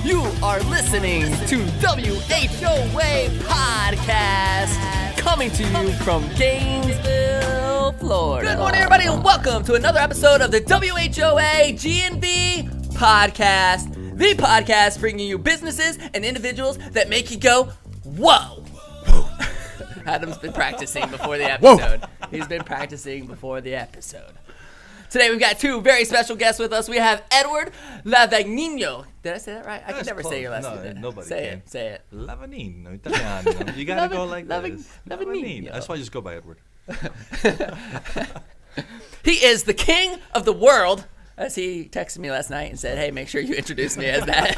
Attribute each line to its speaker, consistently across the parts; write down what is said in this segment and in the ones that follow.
Speaker 1: You are listening to WHOA Podcast, coming to you from Gainesville, Florida. Good morning, everybody, and welcome to another episode of the WHOA GNV Podcast, the podcast bringing you businesses and individuals that make you go, whoa. Adam's been practicing before the episode. He's been practicing before the episode. Today we've got two very special guests with us. We have Edward Lavagnino. Did I say that right? I can never say your last name.
Speaker 2: Nobody
Speaker 1: can. Say it.
Speaker 2: Lavagnino, Italiano. You gotta go like this.
Speaker 1: Lavagnino.
Speaker 2: That's why I just go by Edward.
Speaker 1: He is the king of the world, as he texted me last night and said, hey, make sure you introduce me as that.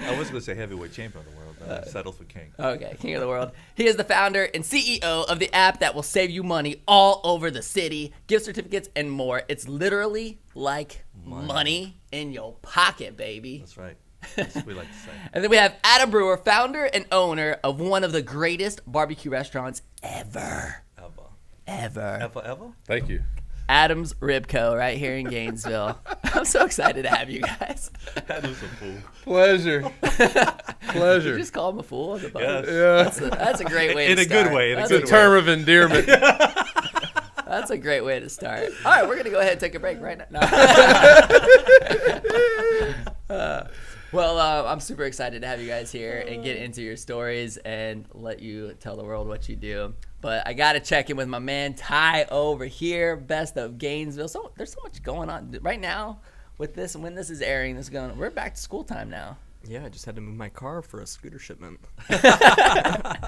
Speaker 2: I was gonna say heavyweight champion of the world. Settled for king.
Speaker 1: Okay, king of the world. He is the founder and CEO of the app that will save you money all over the city, gift certificates, and more. It's literally like money in your pocket, baby.
Speaker 2: That's right. That's what we like to say.
Speaker 1: And then we have Adam Brewer, founder and owner of one of the greatest barbecue restaurants ever.
Speaker 2: Ever?
Speaker 3: Thank you.
Speaker 1: Adam's Rib Co. right here in Gainesville. I'm so excited to have you guys.
Speaker 2: Adam's a fool.
Speaker 3: Pleasure.
Speaker 1: You just call him a fool?
Speaker 2: Yes.
Speaker 3: Yeah.
Speaker 1: That's a great way to start.
Speaker 2: In a good way.
Speaker 3: It's a term of endearment.
Speaker 1: That's a great way to start. All right, we're going to go ahead and take a break right now. Well, I'm super excited to have you guys here and get into your stories and let you tell the world what you do. But I got to check in with my man Ty over here, best of Gainesville. So there's so much going on right now with this. And when this is airing, we're back to school time now.
Speaker 4: Yeah, I just had to move my car for a scooter shipment.
Speaker 1: That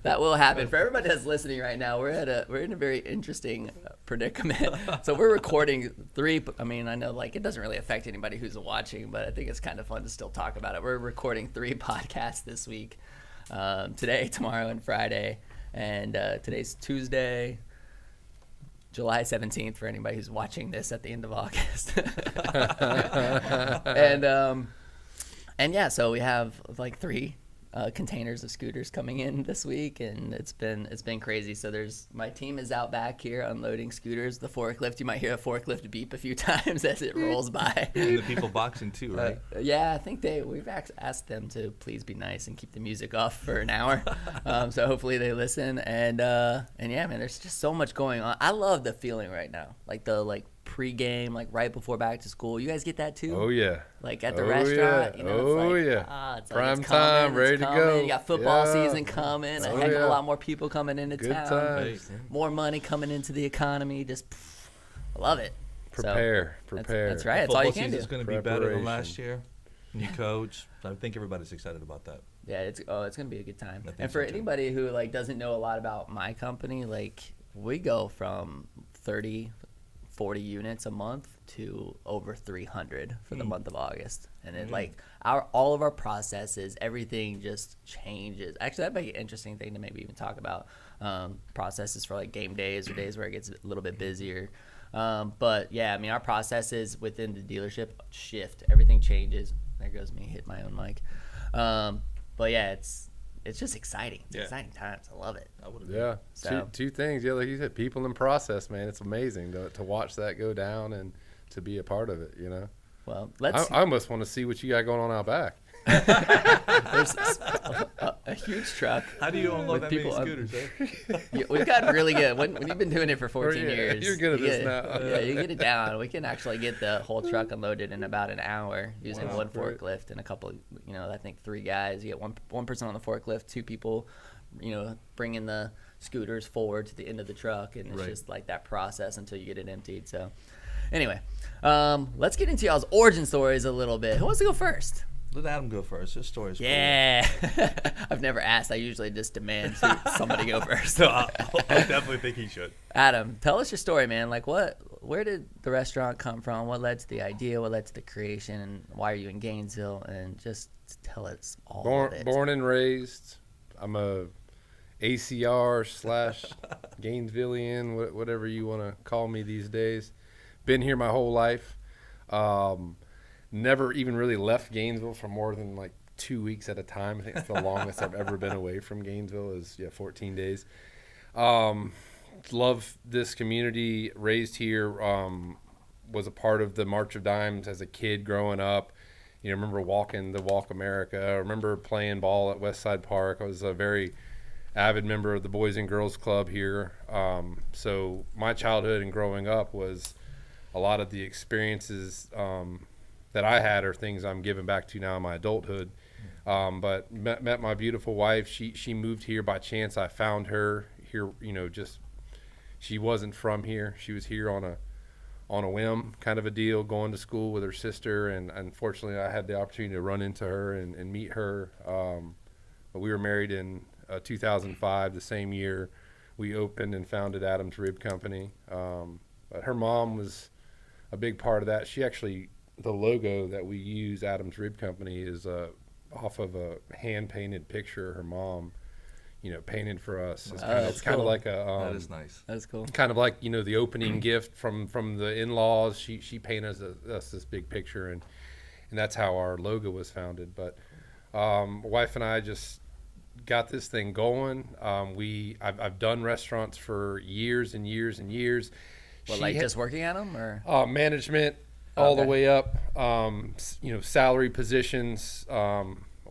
Speaker 1: will happen. For everybody that's listening right now, we're in a very interesting predicament. So we're recording I know like it doesn't really affect anybody who's watching, but I think it's kind of fun to still talk about it. We're recording 3 podcasts this week, today, tomorrow, and Friday. And today's Tuesday, July 17th, for anybody who's watching this at the end of August. And yeah, so we have like 3 containers of scooters coming in this week, and it's been crazy. So my team is out back here unloading scooters. The forklift, you might hear a forklift beep a few times as it rolls by.
Speaker 2: And the people boxing too, right?
Speaker 1: Yeah, I think we've asked them to please be nice and keep the music off for an hour. So hopefully they listen. And yeah, man, there's just so much going on. I love the feeling right now, like the pre-game, like right before back to school. You guys get that too?
Speaker 3: Oh yeah.
Speaker 1: Like at the restaurant,
Speaker 3: yeah.
Speaker 1: It's
Speaker 3: Prime
Speaker 1: it's
Speaker 3: time, ready to go.
Speaker 1: You got football season coming. A heck of a lot more people coming into
Speaker 3: Good
Speaker 1: town.
Speaker 3: times.
Speaker 1: More money coming into the economy. I love it.
Speaker 3: Prepare.
Speaker 1: That's right. That's all you can do.
Speaker 2: It's going to be better than last year. New coach. I think everybody's excited about that.
Speaker 1: Yeah, it's going to be a good time. And
Speaker 2: so
Speaker 1: for anybody who doesn't know a lot about my company, we go from 30, 40 units a month to over 300 for the month of August. And it all of our processes, everything just changes. Actually, that'd be an interesting thing to maybe even talk about, processes for game days or days where it gets a little bit busier. But yeah, I mean, our processes within the dealership shift. Everything changes. There goes me, hit my own mic. But yeah, it's just exciting. It's exciting times. I love it.
Speaker 3: Yeah.
Speaker 1: So,
Speaker 3: two things. Yeah, like you said, people and process, man. It's amazing to watch that go down and to be a part of it, you know.
Speaker 1: Well,
Speaker 3: I almost want to see what you got going on out back.
Speaker 1: There's a huge truck.
Speaker 2: How do you unload that many
Speaker 1: people
Speaker 2: scooters?
Speaker 1: We've gotten really good. When you've been doing it for 14 years,
Speaker 3: you're good at this now.
Speaker 1: Yeah, you get it down. We can actually get the whole truck unloaded in about an hour using one forklift and a couple. I think 3 guys. You get one person on the forklift, 2 people, bringing the scooters forward to the end of the truck, and it's just like that process until you get it emptied. So, anyway, let's get into y'all's origin stories a little bit. Who wants to go first?
Speaker 2: Let Adam go first. His story's cool.
Speaker 1: Yeah. I've never asked. I usually just demand somebody go first.
Speaker 2: So I definitely think he should.
Speaker 1: Adam, tell us your story, man. Where did the restaurant come from? What led to the idea? What led to the creation? And why are you in Gainesville? And just tell us all of it.
Speaker 3: Born and raised. I'm a ACR / Gainesvillian, whatever you want to call me these days. Been here my whole life. Never even really left Gainesville for more than 2 weeks at a time. I think it's the longest I've ever been away from Gainesville is 14 days. Love this community, raised here. was a part of the March of Dimes as a kid growing up. You know, I remember walking the Walk America. I remember playing ball at Westside Park. I was a very avid member of the Boys and Girls Club here. So my childhood and growing up was a lot of the experiences that I had are things I'm giving back to now in my adulthood. But met my beautiful wife. She moved here by chance. I found her here, you know, just she wasn't from here. She was here on a whim kind of a deal, going to school with her sister, and unfortunately I had the opportunity to run into her and meet her. But we were married in 2005, the same year we opened and founded Adam's Rib Company. But her mom was a big part of that. She actually, the logo that we use, Adam's Rib Company, is off of a hand-painted picture her mom, you know, painted for us. It's kind of like a
Speaker 2: that is nice.
Speaker 1: That's cool.
Speaker 3: kind of like, you know, the opening gift from the in-laws. She painted us this big picture, and that's how our logo was founded. But wife and I just got this thing going. I've done restaurants for years and years and years.
Speaker 1: Well, like just working at them, or
Speaker 3: management all the way up, you know, salary positions,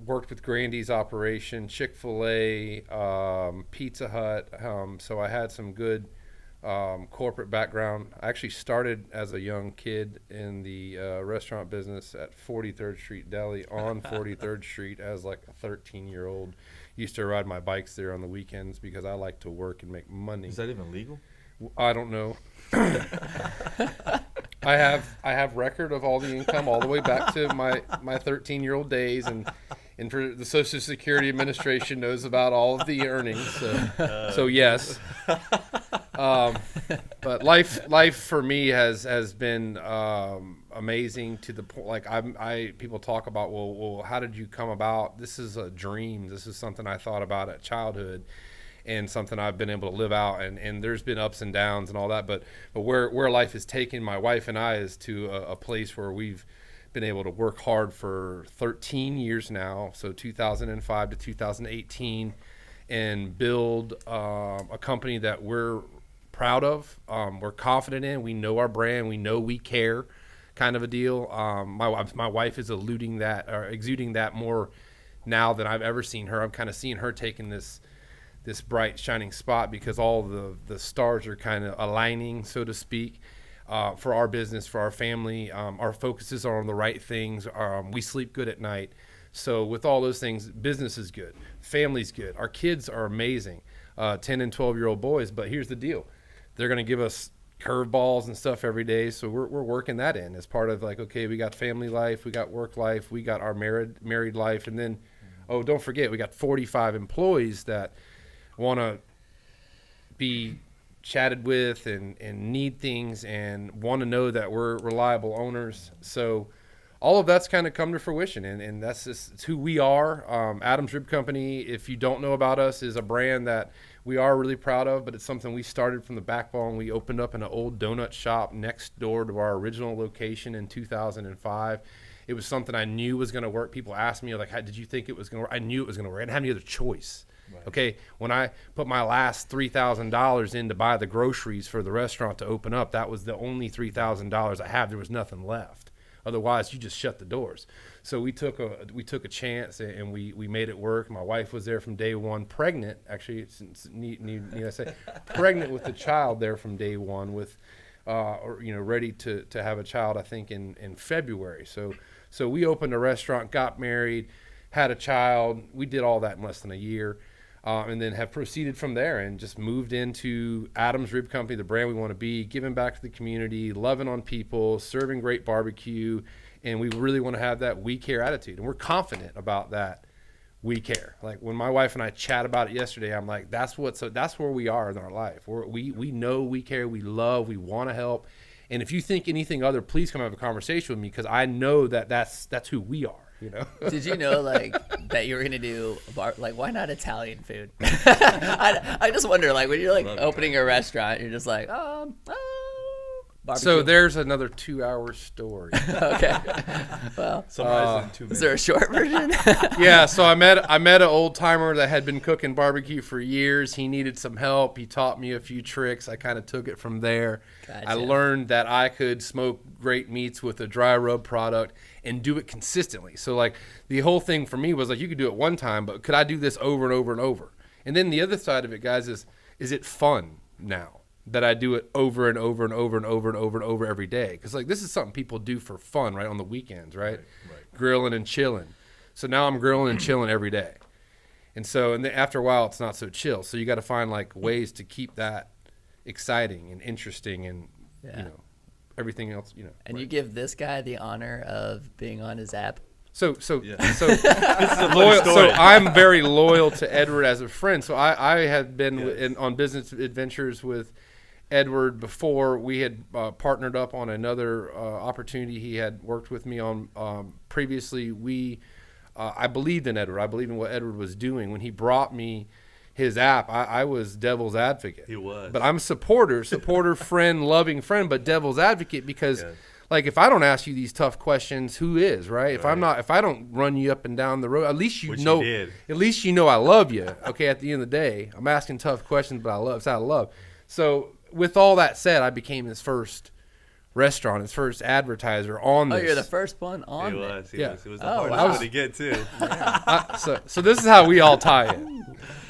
Speaker 3: worked with Grandy's operation, Chick-fil-A, Pizza Hut. So I had some good corporate background. I actually started as a young kid in the restaurant business at 43rd Street Deli on 43rd Street as like a 13-year-old. Used to ride my bikes there on the weekends because I like to work and make money.
Speaker 2: Is that even legal?
Speaker 3: I don't know. I have record of all the income all the way back to my 13-year-old days, and for the Social Security Administration knows about all of the earnings. So yes. But life for me has been amazing to the point. Like people talk about, well, how did you come about? This is a dream. This is something I thought about at childhood, and something I've been able to live out. And there's been ups and downs and all that. But where life has taken my wife and I is to a place where we've been able to work hard for 13 years now. So 2005 to 2018, and build a company that we're proud of, we're confident in. We know our brand. We know we care, kind of a deal. My wife is exuding that more now than I've ever seen her. I'm kind of seeing her taking this bright shining spot because all the stars are kind of aligning, so to speak, for our business, for our family. Our focuses are on the right things. We sleep good at night. So with all those things, business is good, family's good. Our kids are amazing, 10 and 12-year-old boys. But here's the deal. They're going to give us curveballs and stuff every day. So we're working that in as part of, like, okay, we got family life, we got work life, we got our married life. And then, don't forget, we got 45 employees that want to be chatted with and need things and want to know that we're reliable owners. So all of that's kind of come to fruition, and that's just, it's who we are. Adam's Rib Company, if you don't know about us, is a brand that we are really proud of, but it's something we started from the backbone. We opened up in an old donut shop next door to our original location in 2005. It was something I knew was going to work. People asked me, like, how did you think it was going to work? I knew it was going to work. I didn't have any other choice. Right. Okay, when I put my last $3,000 in to buy the groceries for the restaurant to open up, that was the only $3,000 I had. There was nothing left. Otherwise, you just shut the doors. So we took a chance, and we made it work. My wife was there from day one, pregnant. Actually, need I say, pregnant with the child there from day one, with ready to have a child. I think in February. So we opened a restaurant, got married, had a child. We did all that in less than a year. And then have proceeded from there and just moved into Adam's Rib Company, the brand we want to be, giving back to the community, loving on people, serving great barbecue. And we really want to have that we care attitude. And we're confident about that we care. Like when my wife and I chat about it yesterday, I'm like, that's where we are in our life. We know we care, we love, we want to help. And if you think anything other, please come have a conversation with me, because I know that's who we are. You know?
Speaker 1: Did you know, like, that you were gonna do why not Italian food? I just wonder, like, when you're like opening a restaurant, you're just like,
Speaker 3: So there's another 2-hour story.
Speaker 1: Okay. Well,
Speaker 2: Summarize it in 2 minutes.
Speaker 1: is there a short version?
Speaker 3: Yeah, so I met an old timer that had been cooking barbecue for years. He needed some help. He taught me a few tricks. I kind of took it from there.
Speaker 1: Gotcha.
Speaker 3: I learned that I could smoke great meats with a dry rub product and do it consistently. So like the whole thing for me was like, you could do it one time, but could I do this over and over and over? And then the other side of it, guys, is it fun now that I do it over and over and over and over and over and over every day? Because like this is something people do for fun, right, on the weekends, right? Grilling and chilling. So now I'm grilling and chilling every day. And so, and then after a while, it's not so chill. So you got to find like ways to keep that exciting and interesting and, you know, everything else, you know.
Speaker 1: And you give this guy the honor of being on his app.
Speaker 3: So
Speaker 2: This is a
Speaker 3: loyal,
Speaker 2: funny
Speaker 3: so
Speaker 2: story.
Speaker 3: I'm very loyal to Edward as a friend. So I had been on business adventures with Edward before. We had partnered up on another opportunity he had worked with me on previously. I believed in Edward. I believed in what Edward was doing. When he brought me his app, I was devil's advocate.
Speaker 2: He was.
Speaker 3: But I'm supporter, friend, loving friend, but devil's advocate because like if I don't ask you these tough questions, who is, right? If I don't run you up and down the road, at least you know I love you. Okay, at the end of the day, I'm asking tough questions, but it's out of love. So with all that said, I became his first restaurant, his first advertiser on this.
Speaker 1: Oh, you're the first one on
Speaker 2: He
Speaker 1: it.
Speaker 2: was. It was the
Speaker 1: Oh,
Speaker 2: hardest
Speaker 1: wow.
Speaker 2: one to get too.
Speaker 3: So this is how we all tie in.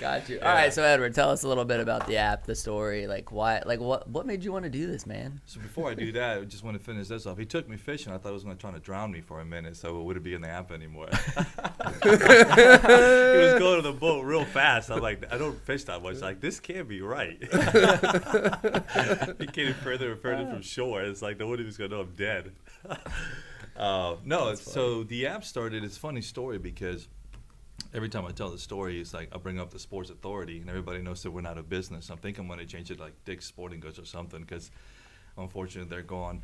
Speaker 1: Got you. All right, so Edward, tell us a little bit about the app, the story, like why, like what made you want to do this, man?
Speaker 2: So before I do that, I just want to finish this off. He took me fishing. I thought he was going to try to drown me for a minute, so it wouldn't be in the app anymore. He was going to the boat real fast. I'm like, I don't fish that much. Like, this can't be right. He came further and further from shore. It's like nobody was going to know I'm dead. No, so the app started. It's a funny story because every time I tell the story, it's like I bring up the Sports Authority, and everybody knows that we're not a business. I think I'm going to change it like Dick's Sporting Goods or something because, unfortunately, they're gone.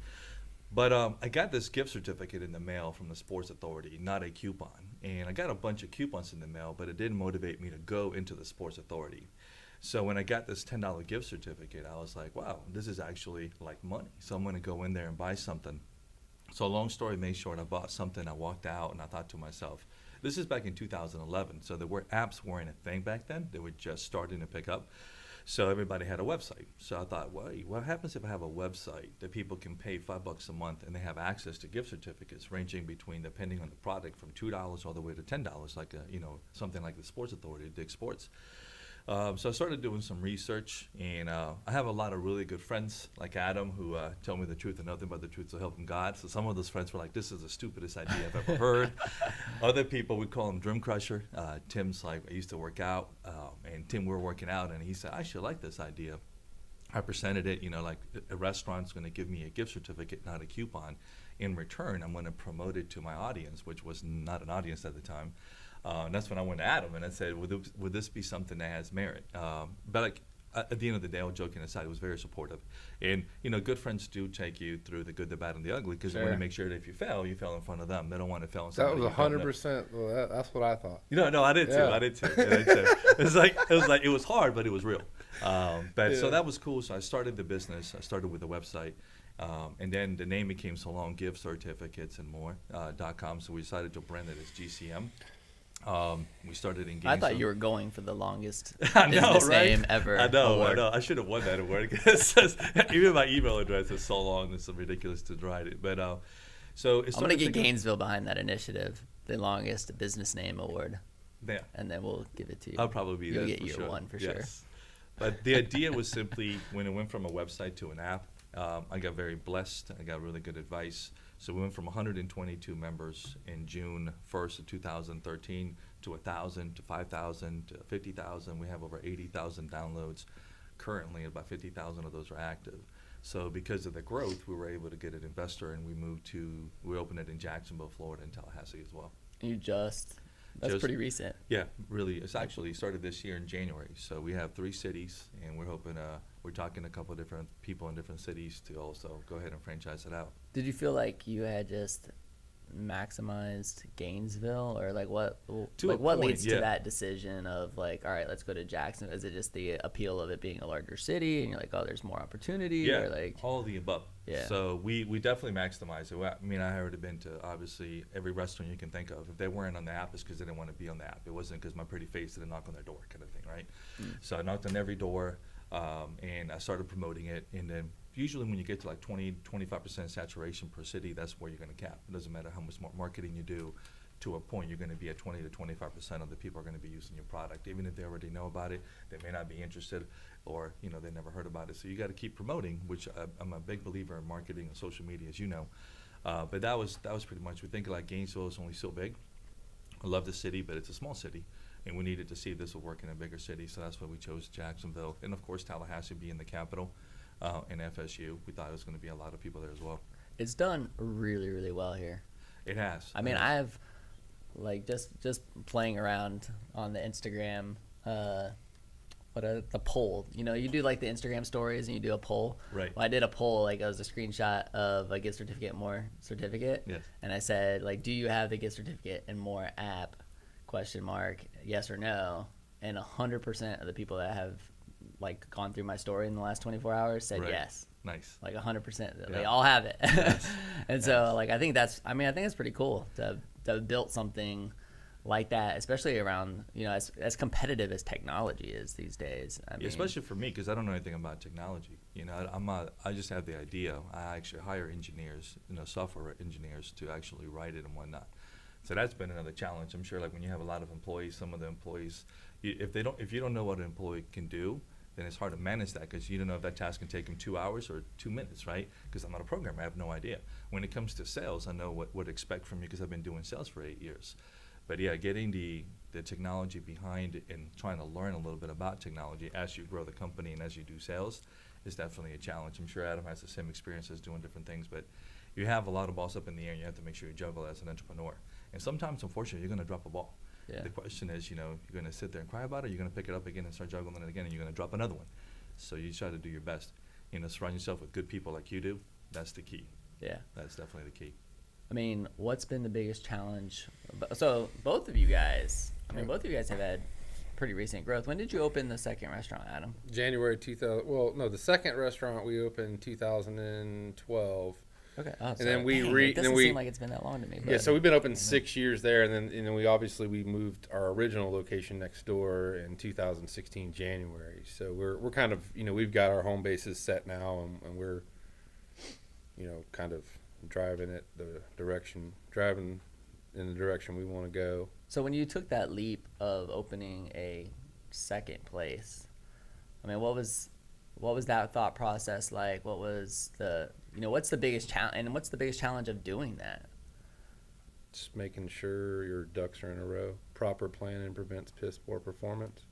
Speaker 2: But I got this gift certificate in the mail from the Sports Authority, not a coupon. And I got a bunch of coupons in the mail, but it didn't motivate me to go into the Sports Authority. So when I got this $10 gift certificate, I was like, wow, this is actually like money. So I'm going to go in there and buy something. So long story made short, I bought something, I walked out, and I thought to myself, this is back in 2011, so the apps weren't a thing back then. They were just starting to pick up. So everybody had a website. So I thought, wait, what happens if I have a website that people can pay $5 a month and they have access to gift certificates ranging between, depending on the product, from $2 all the way to $10, like something like the Sports Authority, Dick's Sports. So I started doing some research, and I have a lot of really good friends like Adam who tell me the truth and nothing but the truth, so help him God. So some of those friends were like, this is the stupidest idea I've ever heard. Other people, we call him Dream Crusher. Tim's like, I used to work out, and Tim, we were working out, and he said, I should like this idea. I presented it, like a restaurant's going to give me a gift certificate, not a coupon. In return, I'm going to promote it to my audience, which was not an audience at the time. And that's when I went to Adam and I said, would this be something that has merit? But like at the end of the day, all joking aside, it was very supportive. And, good friends do take you through the good, the bad, and the ugly because they want to make sure that if you fail in front of them. They don't want to fail in front of
Speaker 3: That was 100%. Well, that's what I thought.
Speaker 2: No, I did too. I did too. It was hard, but it was real. So that was cool. So I started the business. I started with a website. And then the name became so long, gift certificates and more, .com. So we decided to brand it as GCM. We started in Gainesville.
Speaker 1: I thought you were going for the longest
Speaker 2: I know,
Speaker 1: business
Speaker 2: right?
Speaker 1: name ever.
Speaker 2: I know.
Speaker 1: award.
Speaker 2: I should have won that award because even my email address is so long. It's so ridiculous to write it. But so it's.
Speaker 1: I'm gonna get Gainesville behind that initiative, the longest business name award.
Speaker 2: Yeah.
Speaker 1: And then we'll give it to you.
Speaker 2: I'll probably be there.
Speaker 1: You'll get
Speaker 2: for
Speaker 1: year
Speaker 2: sure.
Speaker 1: one for
Speaker 2: Yes.
Speaker 1: sure.
Speaker 2: But the idea was simply when it went from a website to an app, I got very blessed. I got really good advice. So we went from 122 members in June 1st of 2013 to 1,000 to 5,000 to 50,000. We have over 80,000 downloads. Currently, about 50,000 of those are active. So because of the growth, we were able to get an investor, and we opened it in Jacksonville, Florida, and Tallahassee as well.
Speaker 1: That's pretty recent.
Speaker 2: Yeah, really. It's actually started this year in January. So we have 3 cities, and we're hoping, we're talking to a couple of different people in different cities to also go ahead and franchise it out.
Speaker 1: Did you feel like you had just maximized Gainesville, or like what
Speaker 2: To
Speaker 1: like
Speaker 2: a
Speaker 1: what
Speaker 2: point,
Speaker 1: leads
Speaker 2: yeah.
Speaker 1: to that decision of like, all right, let's go to Jackson? Is it just the appeal of it being a larger city and you're like, oh, there's more opportunity?
Speaker 2: Yeah,
Speaker 1: Or like,
Speaker 2: all of the above.
Speaker 1: Yeah.
Speaker 2: So we definitely maximize it. I mean, I already been to obviously every restaurant you can think of. If they weren't on the app, it's because they didn't want to be on the app. It wasn't because my pretty face didn't knock on their door, kind of thing, right? So I knocked on every door, and I started promoting it. And then usually when you get to like 20-25% saturation per city, that's where you're going to cap. It doesn't matter how much more marketing you do. To a point, you're going to be at 20 to 25% of the people are going to be using your product, even if they already know about it. They may not be interested, or they never heard about it. So you got to keep promoting, which I'm a big believer in marketing and social media, as you know. But that was pretty much. We think like Gainesville is only so big. I love the city, but it's a small city, and we needed to see if this would work in a bigger city. So that's why we chose Jacksonville, and of course Tallahassee being the capital, and FSU. We thought it was going to be a lot of people there as well.
Speaker 1: it's done really, really well here.
Speaker 2: It has.
Speaker 1: I mean, I've like just playing around on the Instagram, the poll. You do like the Instagram stories and you do a poll.
Speaker 2: Right.
Speaker 1: Well, I did a poll, like it was a screenshot of a gift certificate, more certificate.
Speaker 2: Yes.
Speaker 1: And I said, like, do you have the gift certificate and more app? ? Yes or no. And 100% of the people that have like gone through my story in the last 24 hours said
Speaker 2: Right.
Speaker 1: yes.
Speaker 2: Nice.
Speaker 1: Like 100%. They
Speaker 2: Yeah.
Speaker 1: all have it.
Speaker 2: Yes.
Speaker 1: And so like I think it's pretty cool to have built something like that, especially around, as competitive as technology is these days. I mean,
Speaker 2: Especially for me, because I don't know anything about technology. I just have the idea. I actually hire engineers, software engineers to actually write it and whatnot. So that's been another challenge. I'm sure, like when you have a lot of employees, some of the employees, if you don't know what an employee can do, then it's hard to manage that because you don't know if that task can take them 2 hours or 2 minutes, right? Because I'm not a programmer, I have no idea. When it comes to sales, I know what to expect from you because I've been doing sales for 8 years. But yeah, getting the technology behind it and trying to learn a little bit about technology as you grow the company and as you do sales is definitely a challenge. I'm sure Adam has the same experiences doing different things, but you have a lot of balls up in the air and you have to make sure you juggle as an entrepreneur. And sometimes, unfortunately, you're going to drop a ball.
Speaker 1: Yeah.
Speaker 2: The question is, you're going to sit there and cry about it, or you're going to pick it up again and start juggling it again, and you're going to drop another one. So you try to do your best. Surround yourself with good people like you do. That's the key.
Speaker 1: yeah.
Speaker 2: That's definitely the key.
Speaker 1: I mean, what's been the biggest challenge? So both of you guys have had pretty recent growth. When did you open the second restaurant, Adam?
Speaker 3: January 2000. Well, no, the second restaurant we opened 2012.
Speaker 1: Okay.
Speaker 3: And then we
Speaker 1: it doesn't seem like it's been that long to me.
Speaker 3: Yeah,
Speaker 1: but-
Speaker 3: so we've been open 6 years there, and then we moved our original location next door in 2016 January. So we're kind of we've got our home bases set now, and we're kind of driving in the direction we want to go.
Speaker 1: So when you took that leap of opening a second place, I mean, what was that thought process like? What was what's the biggest challenge, and what's the biggest challenge of doing that?
Speaker 3: Just making sure your ducks are in a row. Proper planning prevents piss poor performance.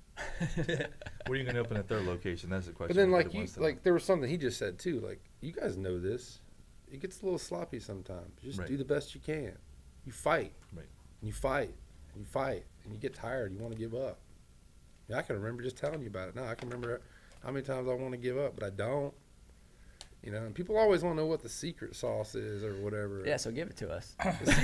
Speaker 2: Where are you going to open a third location? That's the question.
Speaker 3: But then,
Speaker 2: everybody wants to know.
Speaker 3: there was something he just said too. Like, you guys know this. It gets a little sloppy sometimes. Just
Speaker 2: Right.
Speaker 3: do the best you can. You fight.
Speaker 2: Right.
Speaker 3: And you fight. And you fight. And you get tired. You want to give up. Yeah, I can remember just telling you about it. Now I can remember how many times I want to give up, but I don't. And people always want to know what the secret sauce is or whatever.
Speaker 1: Yeah, so give it to us.
Speaker 2: Where do you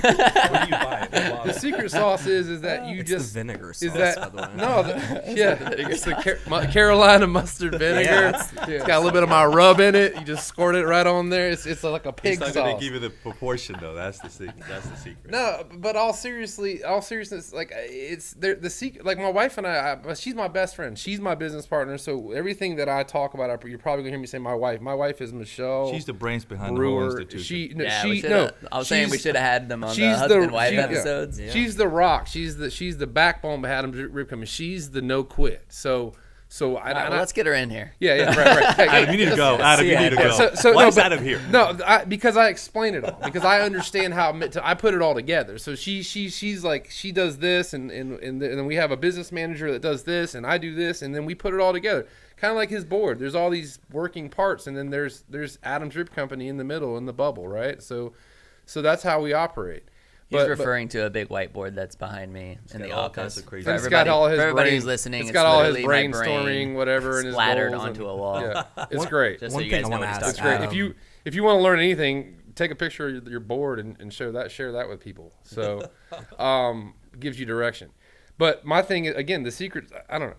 Speaker 2: buy it? What
Speaker 3: The
Speaker 2: bottle?
Speaker 3: secret sauce is that you
Speaker 4: It's
Speaker 3: just
Speaker 4: the vinegar sauce,
Speaker 3: is that
Speaker 4: by the way.
Speaker 3: no it's the Carolina mustard vinegar.
Speaker 1: that's-
Speaker 3: It's got a little bit of my rub in it. You just squirt it right on there. It's like a pig
Speaker 2: He's not going
Speaker 3: sauce.
Speaker 2: to give you the proportion, though. That's the secret.
Speaker 3: No, but all seriousness, like it's the secret. Like my wife and I, she's my best friend. She's my business partner. So everything that I talk about, you're probably gonna hear me say my wife. My wife is Michelle.
Speaker 2: She's the brains behind
Speaker 3: Brewer.
Speaker 2: the whole institution.
Speaker 1: I was saying we should have had them on the
Speaker 3: she's
Speaker 1: husband and wife
Speaker 3: yeah.
Speaker 1: episodes.
Speaker 4: Yeah.
Speaker 3: She's the rock. She's the backbone behind Adam's Rib Company. She's the no quit. So
Speaker 1: All right, well, let's get her in here.
Speaker 3: Yeah, right. Hey,
Speaker 2: Adam, you need to go. Adam, you need to go. Why is Adam here?
Speaker 3: No, because I explain it all. Because I understand how I put it all together. So she's like, she does this, and then we have a business manager that does this, and I do this, and then we put it all together. Kind of like his board. There's all these working parts, and then there's Adam's Rib Company in the middle, in the bubble, right? So that's how we operate.
Speaker 1: He's referring to a big whiteboard that's behind me in the
Speaker 2: all kinds
Speaker 1: office.
Speaker 2: of crazy-
Speaker 1: For
Speaker 3: It's got all his
Speaker 1: everybody
Speaker 3: brain-
Speaker 1: who's listening,
Speaker 3: It's got all his
Speaker 1: literally my brain
Speaker 3: brainstorming, whatever, and his
Speaker 1: splattered
Speaker 3: goals
Speaker 1: onto
Speaker 3: and-
Speaker 1: a wall.
Speaker 3: Yeah, it's great.
Speaker 1: Just so
Speaker 4: One
Speaker 1: you
Speaker 4: thing
Speaker 1: guys
Speaker 4: I
Speaker 1: know
Speaker 4: wanna
Speaker 1: what he's
Speaker 4: ask
Speaker 1: talking
Speaker 3: It's
Speaker 1: about.
Speaker 3: great. If you want to learn anything, take a picture of your board and share that with people. So gives you direction. But my thing is, again, the secret, I don't know.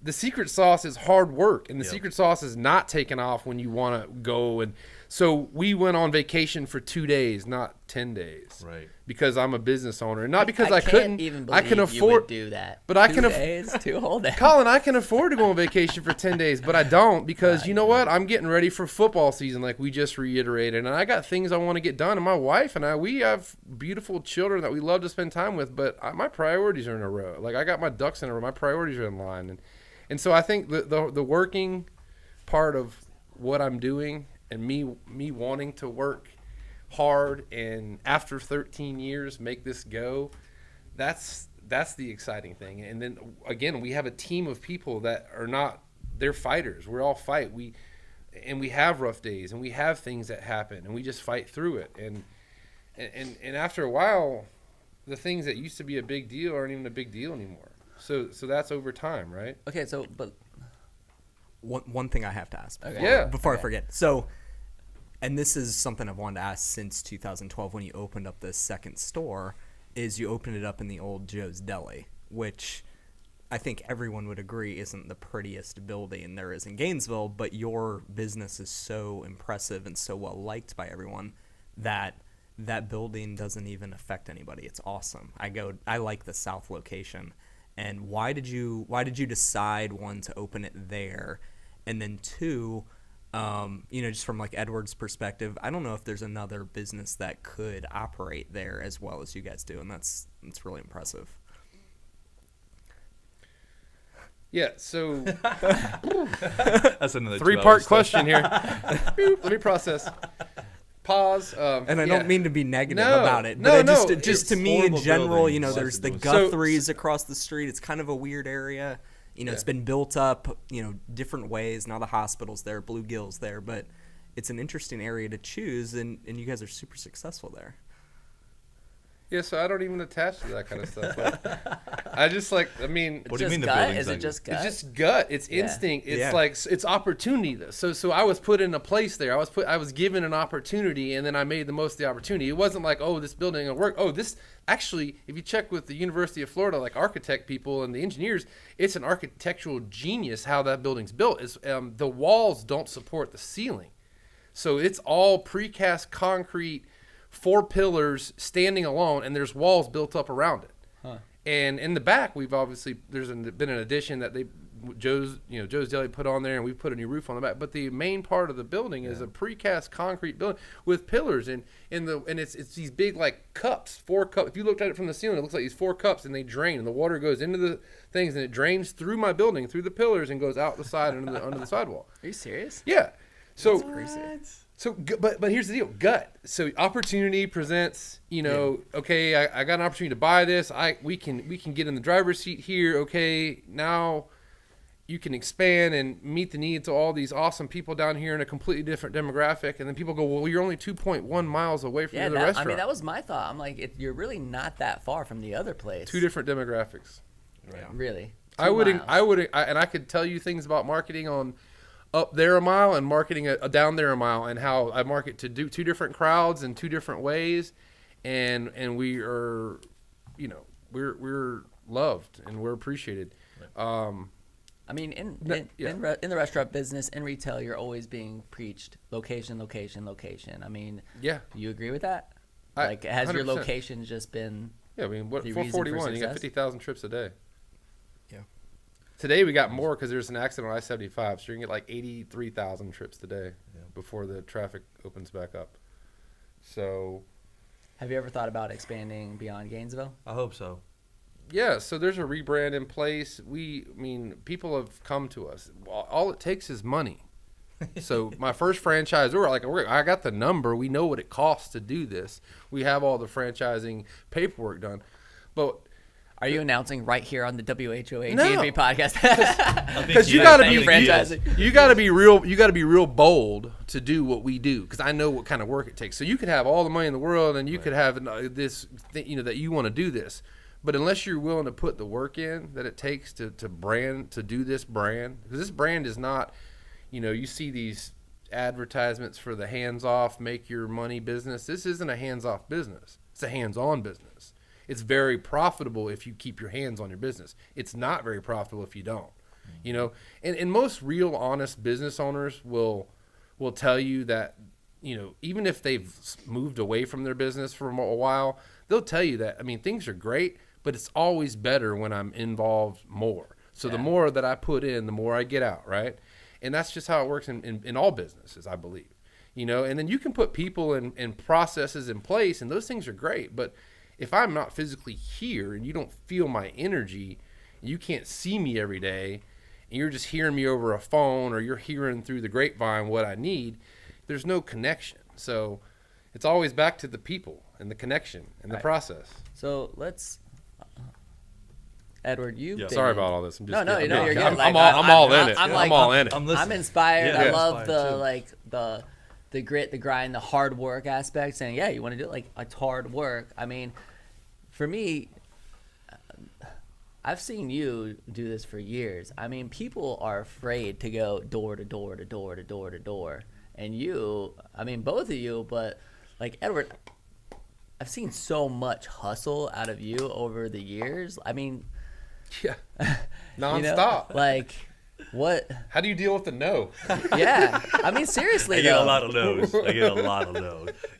Speaker 3: The secret sauce is hard work, and the secret sauce is not taking off when you want to go. And so we went on vacation for 2 days, not 10 days.
Speaker 2: Right.
Speaker 3: Because I'm a business owner, and not because I
Speaker 1: can't
Speaker 3: couldn't.
Speaker 1: Even
Speaker 3: I can
Speaker 1: believe
Speaker 3: afford
Speaker 1: you would do that.
Speaker 3: But I
Speaker 1: 2
Speaker 3: can
Speaker 1: days, 2 whole days.
Speaker 3: Colin, I can afford to go on vacation for 10 days, but I don't because you know what? I'm getting ready for football season, like we just reiterated, and I got things I want to get done. And my wife and I, we have beautiful children that we love to spend time with, but my priorities are in a row. Like I got my ducks in a row. My priorities are in line, and so I think the working part of what I'm doing and me wanting to work hard and after 13 years make this go, that's the exciting thing. And then again, we have a team of people that are not, they're fighters. We're all fight. We have rough days and we have things that happen and we just fight through it. And after a while, the things that used to be a big deal aren't even a big deal anymore. So that's over time, right?
Speaker 1: Okay, so but
Speaker 4: one thing I have to ask before I forget. So, and this is something I've wanted to ask since 2012 when you opened up this second store, is you opened it up in the old Jose Deli, which I think everyone would agree isn't the prettiest building there is in Gainesville, but your business is so impressive and so well liked by everyone that that building doesn't even affect anybody. It's awesome. I like the south location. And why did you decide, one, to open it there, and then two, just from like Edward's perspective, I don't know if there's another business that could operate there as well as you guys do, and that's really impressive.
Speaker 3: Yeah, so
Speaker 2: That's another
Speaker 3: 3-part question here. Let me process. Pause.
Speaker 4: And I don't mean to be negative about it,
Speaker 3: no,
Speaker 4: but just to me in general,
Speaker 2: building.
Speaker 4: there's the Guthries across the street. It's kind of a weird area. It's been built up, different ways. Now the hospital's there, Bluegill's there, but it's an interesting area to choose, and you guys are super successful there.
Speaker 3: Yeah, so I don't even attach to that kind of stuff. I just
Speaker 2: What do you mean the building's
Speaker 1: Is it just gut?
Speaker 3: It's just gut. It's instinct. It's like it's opportunity. So I was put in a place there. I was given an opportunity, and then I made the most of the opportunity. It wasn't like, oh, this building will work. Oh, this actually, if you check with the University of Florida, like architect people and the engineers, it's an architectural genius how that building's built. It's the walls don't support the ceiling, so it's all precast concrete. 4 pillars standing alone, and there's walls built up around it. Huh. And in the back, we've obviously been an addition that Joe's Deli put on there, and we put a new roof on the back. But the main part of the building is a precast concrete building with pillars, and it's these big like cups, 4 cups. If you looked at it from the ceiling, it looks like these 4 cups, and they drain, and the water goes into the things, and it drains through my building, through the pillars, and goes out the side under the sidewall.
Speaker 1: Are you serious?
Speaker 3: Yeah. So.
Speaker 1: That's crazy.
Speaker 3: So, but here's the deal, gut. So opportunity presents, okay, I got an opportunity to buy this. We can get in the driver's seat here. Okay, now you can expand and meet the needs of all these awesome people down here in a completely different demographic. And then people go, well, you're only 2.1 miles away from the other restaurant.
Speaker 1: I mean, that was my thought. I'm like, you're really not that far from the other place.
Speaker 3: 2 different demographics.
Speaker 1: Right. Really?
Speaker 3: I could tell you things about marketing on up there a mile and marketing down there a mile, and how I market to do 2 different crowds in 2 different ways, and we are, we're loved and we're appreciated.
Speaker 1: I mean, in the restaurant business, in retail, you're always being preached location, location, location. I mean, do you agree with that? Has 100%. Your location just been?
Speaker 3: Yeah, I mean, 441, you got 50,000 trips a day.
Speaker 4: Yeah.
Speaker 3: Today we got more because there's an accident on I-75, so you can get like 83,000 trips today before the traffic opens back up. So,
Speaker 1: have you ever thought about expanding beyond Gainesville?
Speaker 2: I hope so.
Speaker 3: Yeah, so there's a rebrand in place. People have come to us. All it takes is money. So my first franchisor, I got the number. We know what it costs to do this. We have all the franchising paperwork done, but.
Speaker 1: Are you announcing right here on the WHOA GNV podcast?
Speaker 3: Because you got to be real. You got to be real bold to do what we do. Because I know what kind of work it takes. So you could have all the money in the world, and you could have this, that you want to do this. But unless you're willing to put the work in that it takes to do this brand, because this brand is not, you see these advertisements for the hands-off, make your money business. This isn't a hands-off business. It's a hands-on business. It's very profitable if you keep your hands on your business. It's not very profitable if you don't. You know, and most real honest business owners will tell you that, you know, even if they've moved away from their business for a while, they'll tell you that, I mean, things are great, but it's always better when I'm involved more. So the more that I put in, the more I get out, right? And that's just how it works in all businesses, I believe. You know, and then you can put people and processes in place, and those things are great. But if I'm not physically here and you don't feel my energy, and you can't see me every day, and you're just hearing me over a phone or you're hearing through the grapevine what I need, there's no connection. So it's always back to the people and the connection and the process.
Speaker 1: So let's, Edward,
Speaker 3: Sorry about all this. I'm just
Speaker 1: you're good.
Speaker 3: I'm all in it. I'm all in it.
Speaker 1: I'm inspired.
Speaker 2: Yeah,
Speaker 1: I love the grit, the grind, the hard work aspect. Saying, yeah, you want to do it, like, it's hard work. I mean, for me, I've seen you do this for years. I mean, people are afraid to go door to door to door to door to door. And you, I mean, both of you, but like Edward, I've seen so much hustle out of you over the years. I mean,
Speaker 3: yeah, nonstop.
Speaker 1: You know, like, what?
Speaker 3: How do you deal with the no?
Speaker 1: Yeah, I mean, seriously,
Speaker 2: I get a lot of no's.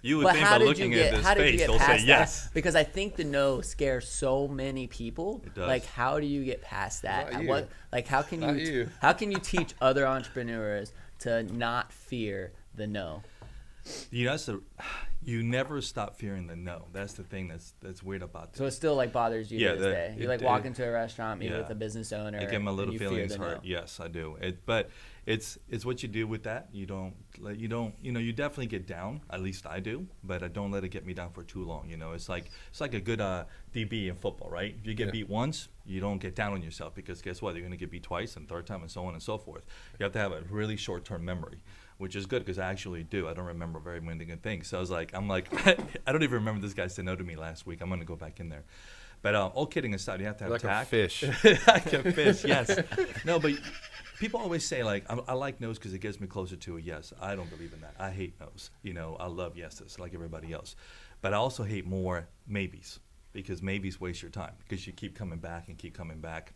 Speaker 2: You would think by looking at his face, he'll say yes.
Speaker 1: Because I think the no scares so many people.
Speaker 2: It does.
Speaker 1: Like, how do you get past that?
Speaker 3: Not you.
Speaker 1: How can you teach other entrepreneurs to not fear the no?
Speaker 2: You know, you never stop fearing the no. That's the thing that's weird about this.
Speaker 1: So it still like bothers you to this day. You walk into a restaurant, meet with a business owner.
Speaker 2: I get my little feelings hurt.
Speaker 1: No.
Speaker 2: Yes, I do. But it's what you do with that. You definitely get down. At least I do. But I don't let it get me down for too long. You know, it's like a good DB in football, right? If you get beat once, you don't get down on yourself, because guess what? You're going to get beat twice and third time and so on and so forth. You have to have a really short-term memory, which is good, because I actually do. I don't remember very many good things. So I'm like, I don't even remember this guy said no to me last week. I'm going to go back in there. But all kidding aside, you have to have tact.
Speaker 3: Like a fish.
Speaker 2: Like a fish, yes. No, but people always say, like, I like no's because it gets me closer to a yes. I don't believe in that. I hate no's. You know, I love yeses like everybody else. But I also hate more maybes, because maybes waste your time, because you keep coming back and keep coming back.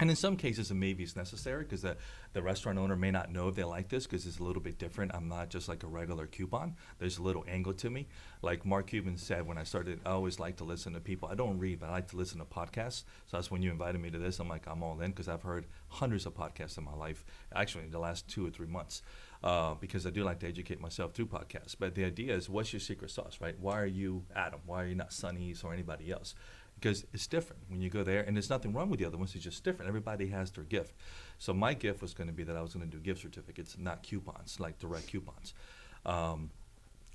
Speaker 2: And in some cases, a maybe is necessary, because the restaurant owner may not know if they like this, because it's a little bit different. I'm not just like a regular coupon. There's a little angle to me. Like Mark Cuban said when I started, I always like to listen to people. I don't read, but I like to listen to podcasts. So that's when you invited me to this. I'm like, I'm all in, because I've heard hundreds of podcasts in my life, actually in the last 2 or 3 months, because I do like to educate myself through podcasts. But the idea is, what's your secret sauce, right? Why are you Adam? Why are you not Sonny's or anybody else? Because it's different when you go there, and there's nothing wrong with the other ones. It's just different. Everybody has their gift. So my gift was going to be that I was going to do gift certificates, not coupons, like direct coupons.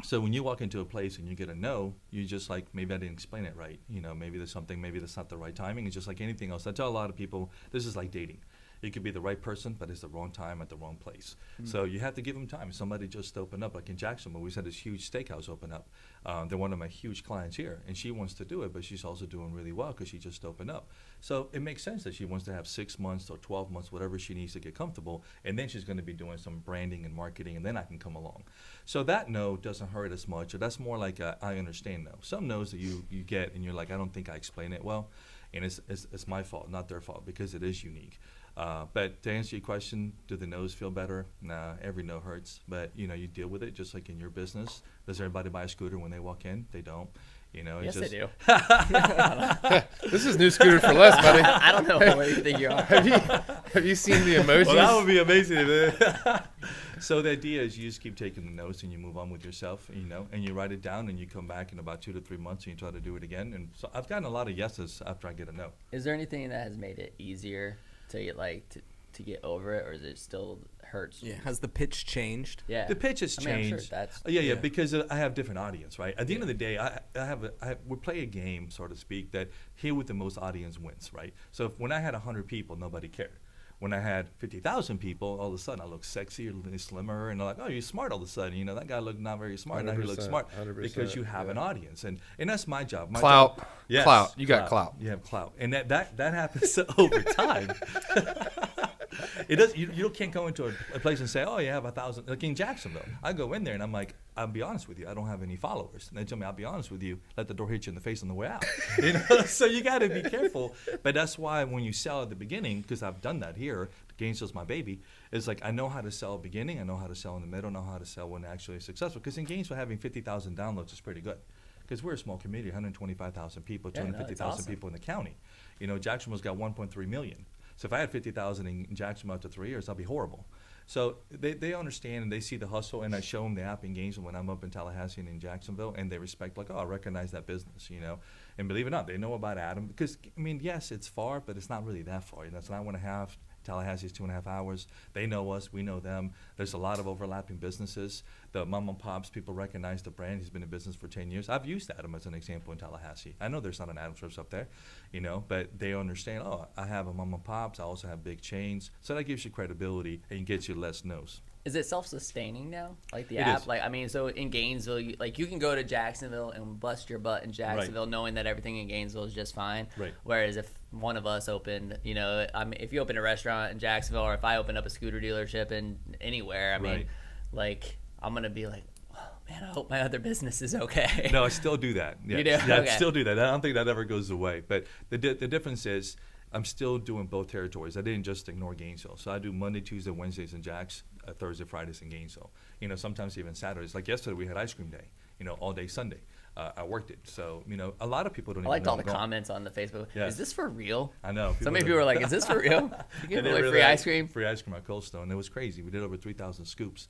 Speaker 2: So when you walk into a place and you get a no, you just like, maybe I didn't explain it right. You know, maybe there's something, maybe that's not the right timing. It's just like anything else. I tell a lot of people, this is like dating. You could be the right person, but it's the wrong time at the wrong place. So you have to give them time. Somebody just opened up, like in Jacksonville, we had this huge steakhouse open up. They're one of my huge clients here, and she wants to do it, but she's also doing really well because she just opened up. So it makes sense that she wants to have 6 months or 12 months, whatever she needs to get comfortable, and then she's going to be doing some branding and marketing, and then I can come along. So that no doesn't hurt as much, or that's more like I understand no. Some no's that you get, and you're like, I don't think I explained it well, and it's my fault, not their fault, because it is unique. But to answer your question, do the no's feel better? Nah, every no hurts. But, you know, you deal with it just like in your business. Does everybody buy a scooter when they walk in? They don't. You know, it's
Speaker 1: yes,
Speaker 2: just,
Speaker 1: they do.
Speaker 3: This is new scooter for less, buddy.
Speaker 1: I don't know where you think you are.
Speaker 3: Have you seen the emojis?
Speaker 2: Well, that would be amazing, man. So the idea is you just keep taking the notes and you move on with yourself, you know, and you write it down and you come back in about 2 to 3 months and you try to do it again. And so I've gotten a lot of yeses after I get a no.
Speaker 1: Is there anything that has made it easier to get to get over it, or is it still hurts?
Speaker 4: Yeah. Has the pitch changed?
Speaker 1: Yeah.
Speaker 2: The pitch has changed.
Speaker 1: I'm sure that's
Speaker 2: yeah, because I have different audience, right? At the end of the day, we play a game, so to speak, that here with the most audience wins, right? So when I had 100 people, nobody cared. When I had 50,000 people, all of a sudden I look sexier, slimmer, and they're like, oh, you're smart all of a sudden. You know, that guy looked not very smart. Now he looks smart because you have an audience. And that's my job.
Speaker 3: Clout.
Speaker 2: Yes,
Speaker 3: You got clout.
Speaker 2: You have clout. And that happens over time. It does. You can't go into a place and say, oh, you have 1,000. Like in Jacksonville, I go in there and I'm like, I'll be honest with you, I don't have any followers. And they tell me, I'll be honest with you, let the door hit you in the face on the way out. So you got to be careful. But that's why when you sell at the beginning, because I've done that here, Gainesville's my baby. It's like I know how to sell at the beginning, I know how to sell in the middle, I know how to sell when actually successful. Because in Gainesville, having 50,000 downloads is pretty good. Because we're a small community, 125,000 people, 250,000 people in the county. Jacksonville's got 1.3 million. So if I had 50,000 in Jacksonville after 3 years, that'd be horrible. So they understand and they see the hustle, and I show them the app in Gainesville when I'm up in Tallahassee and in Jacksonville, and they respect, like, oh, I recognize that business, And believe it or not, they know about Adam because, yes, it's far, but it's not really that far. It's an hour and a half. Tallahassee is 2.5 hours. They know us. We know them. There's a lot of overlapping businesses. The mom and pops, people recognize the brand. He's been in business for 10 years. I've used Adam as an example in Tallahassee. I know there's not an Adam Strips up there, but they understand, oh, I have a mom and pops. I also have big chains. So that gives you credibility and gets you less no's.
Speaker 1: Is it self-sustaining now? Like the
Speaker 2: It
Speaker 1: app?
Speaker 2: is.
Speaker 1: So in Gainesville, you can go to Jacksonville and bust your butt in Jacksonville knowing that everything in Gainesville is just fine.
Speaker 2: Right.
Speaker 1: Whereas if one of us opened, if you open a restaurant in Jacksonville or if I open up a scooter dealership in anywhere, I'm going to be like, oh, man, I hope my other business is okay.
Speaker 2: No, I still do that. Yes.
Speaker 1: You do?
Speaker 2: Yeah,
Speaker 1: Okay.
Speaker 2: I still do that. I don't think that ever goes away. But the difference is I'm still doing both territories. I didn't just ignore Gainesville. So I do Monday, Tuesday, Wednesdays in Jax, Thursday, Fridays in Gainesville. Sometimes even Saturdays. Like yesterday, we had ice cream day, all day Sunday. I worked it. So, a lot of people don't even know.
Speaker 1: I liked all the comments on the Facebook.
Speaker 2: Yeah.
Speaker 1: Is this for real?
Speaker 2: I know.
Speaker 1: So many people were like, is this for real? You give away free ice cream?
Speaker 2: Free ice cream at Cold Stone. It was crazy. We did over 3,000 scoops.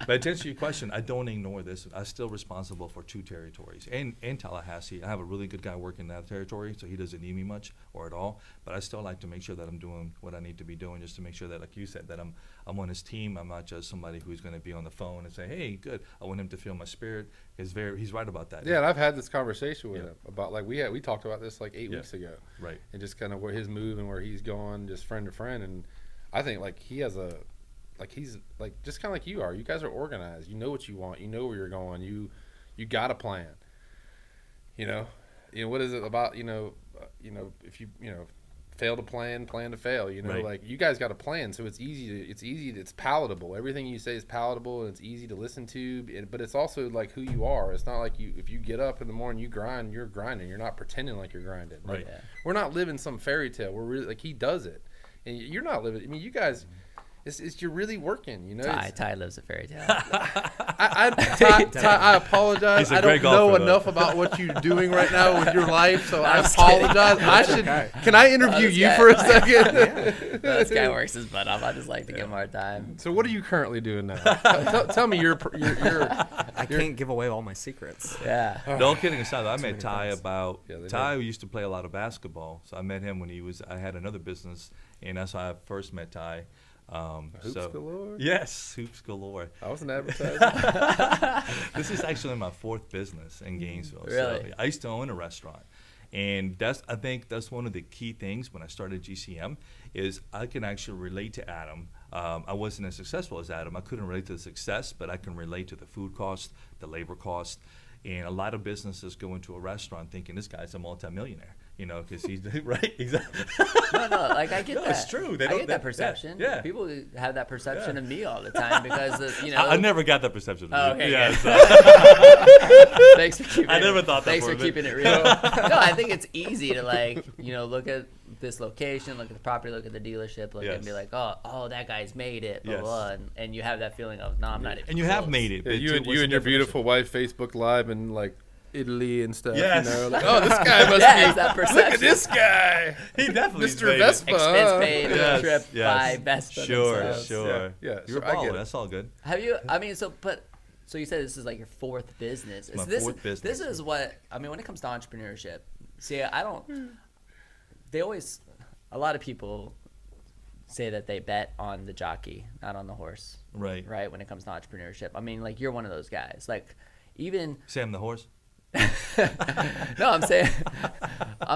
Speaker 2: But to answer your question, I don't ignore this. I'm still responsible for 2 territories. And in Tallahassee, I have a really good guy working in that territory, so he doesn't need me much or at all. But I still like to make sure that I'm doing what I need to be doing, just to make sure that, like you said, that I'm on his team. I'm not just somebody who's going to be on the phone and say, hey, good. I want him to feel my spirit. He's right about that.
Speaker 3: Yeah, and I've had this conversation with him about, like, we talked about this like 8 weeks ago.
Speaker 2: Right.
Speaker 3: And just kind of where his move and where he's going, just friend to friend. And I think, like, he has he's like just kind of like you are. You guys are organized. You know what you want. You know where you're going. You got a plan. What is it about? If you fail to plan to fail.
Speaker 2: Right.
Speaker 3: Like you guys got a plan, so it's palatable. Everything you say is palatable and it's easy to listen to. But it's also like who you are. It's not like if you get up in the morning, you grind. You're grinding. You're not pretending like you're grinding. Like,
Speaker 2: Right.
Speaker 1: Yeah.
Speaker 3: We're not living some fairy tale. We're really like he does it, and you're not living. I mean, you guys. It's you're really working,
Speaker 1: Ty lives a fairy tale.
Speaker 3: I apologize. I don't know enough about what you're doing right now with your life, so I apologize. Can I interview you for a second?
Speaker 1: This guy works his butt off. I just like to give him a hard time.
Speaker 3: So what are you currently doing now? Tell me your.
Speaker 4: I can't give away all my secrets.
Speaker 1: Yeah.
Speaker 2: No, kidding aside, I met Ty
Speaker 3: Ty
Speaker 2: used to play a lot of basketball. So I met him when I had another business, and that's how I first met Ty.
Speaker 3: Hoops galore?
Speaker 2: Yes, hoops galore.
Speaker 3: I was an advertiser.
Speaker 2: This is actually my 4th business in Gainesville.
Speaker 1: Really?
Speaker 2: So I used to own a restaurant. And I think that's one of the key things when I started GCM is I can actually relate to Adam. I wasn't as successful as Adam. I couldn't relate to the success, but I can relate to the food cost, the labor cost. And a lot of businesses go into a restaurant thinking this guy's a multimillionaire. Because he's right, exactly.
Speaker 1: No, like I get that.
Speaker 2: It's true.
Speaker 1: I get that perception.
Speaker 2: Yeah.
Speaker 1: People have that perception of me all the time because
Speaker 2: I never got that perception. Of
Speaker 1: okay.
Speaker 2: Yeah.
Speaker 1: Thanks for keeping.
Speaker 2: I never thought that.
Speaker 1: Thanks for keeping it real. No, I think it's easy to look at this location, look at the property, look at the dealership, and be like, oh, that guy's made it, blah blah, and you have that feeling of, no, I'm not even
Speaker 2: And you
Speaker 1: close.
Speaker 2: have made it.
Speaker 3: Yeah,
Speaker 2: but
Speaker 3: you and your beautiful wife Facebook Live and like Italy and stuff.
Speaker 2: Yes.
Speaker 3: Like, oh, this guy must
Speaker 1: Yeah, it's
Speaker 3: be.
Speaker 1: that perception.
Speaker 3: Look at this guy,
Speaker 2: He definitely
Speaker 3: Mr.
Speaker 2: made it.
Speaker 3: Vespa.
Speaker 1: Expense paid,
Speaker 2: Yes,
Speaker 1: trip,
Speaker 2: yes.
Speaker 1: buy, Vespa.
Speaker 2: Sure.
Speaker 1: themselves.
Speaker 3: Yeah.
Speaker 2: You're a
Speaker 3: So I get
Speaker 2: baller.
Speaker 3: it.
Speaker 2: That's all good.
Speaker 1: Have you? I mean, so you said this is like your 4th business.
Speaker 2: My
Speaker 1: This
Speaker 2: 4th business.
Speaker 1: This is what I mean when it comes to entrepreneurship. See, I don't. They always. A lot of people say that they bet on the jockey, not on the horse.
Speaker 2: Right.
Speaker 1: Right. When it comes to entrepreneurship, I mean, like you're one of those guys. Like, even.
Speaker 2: Sam the horse.
Speaker 1: No, I'm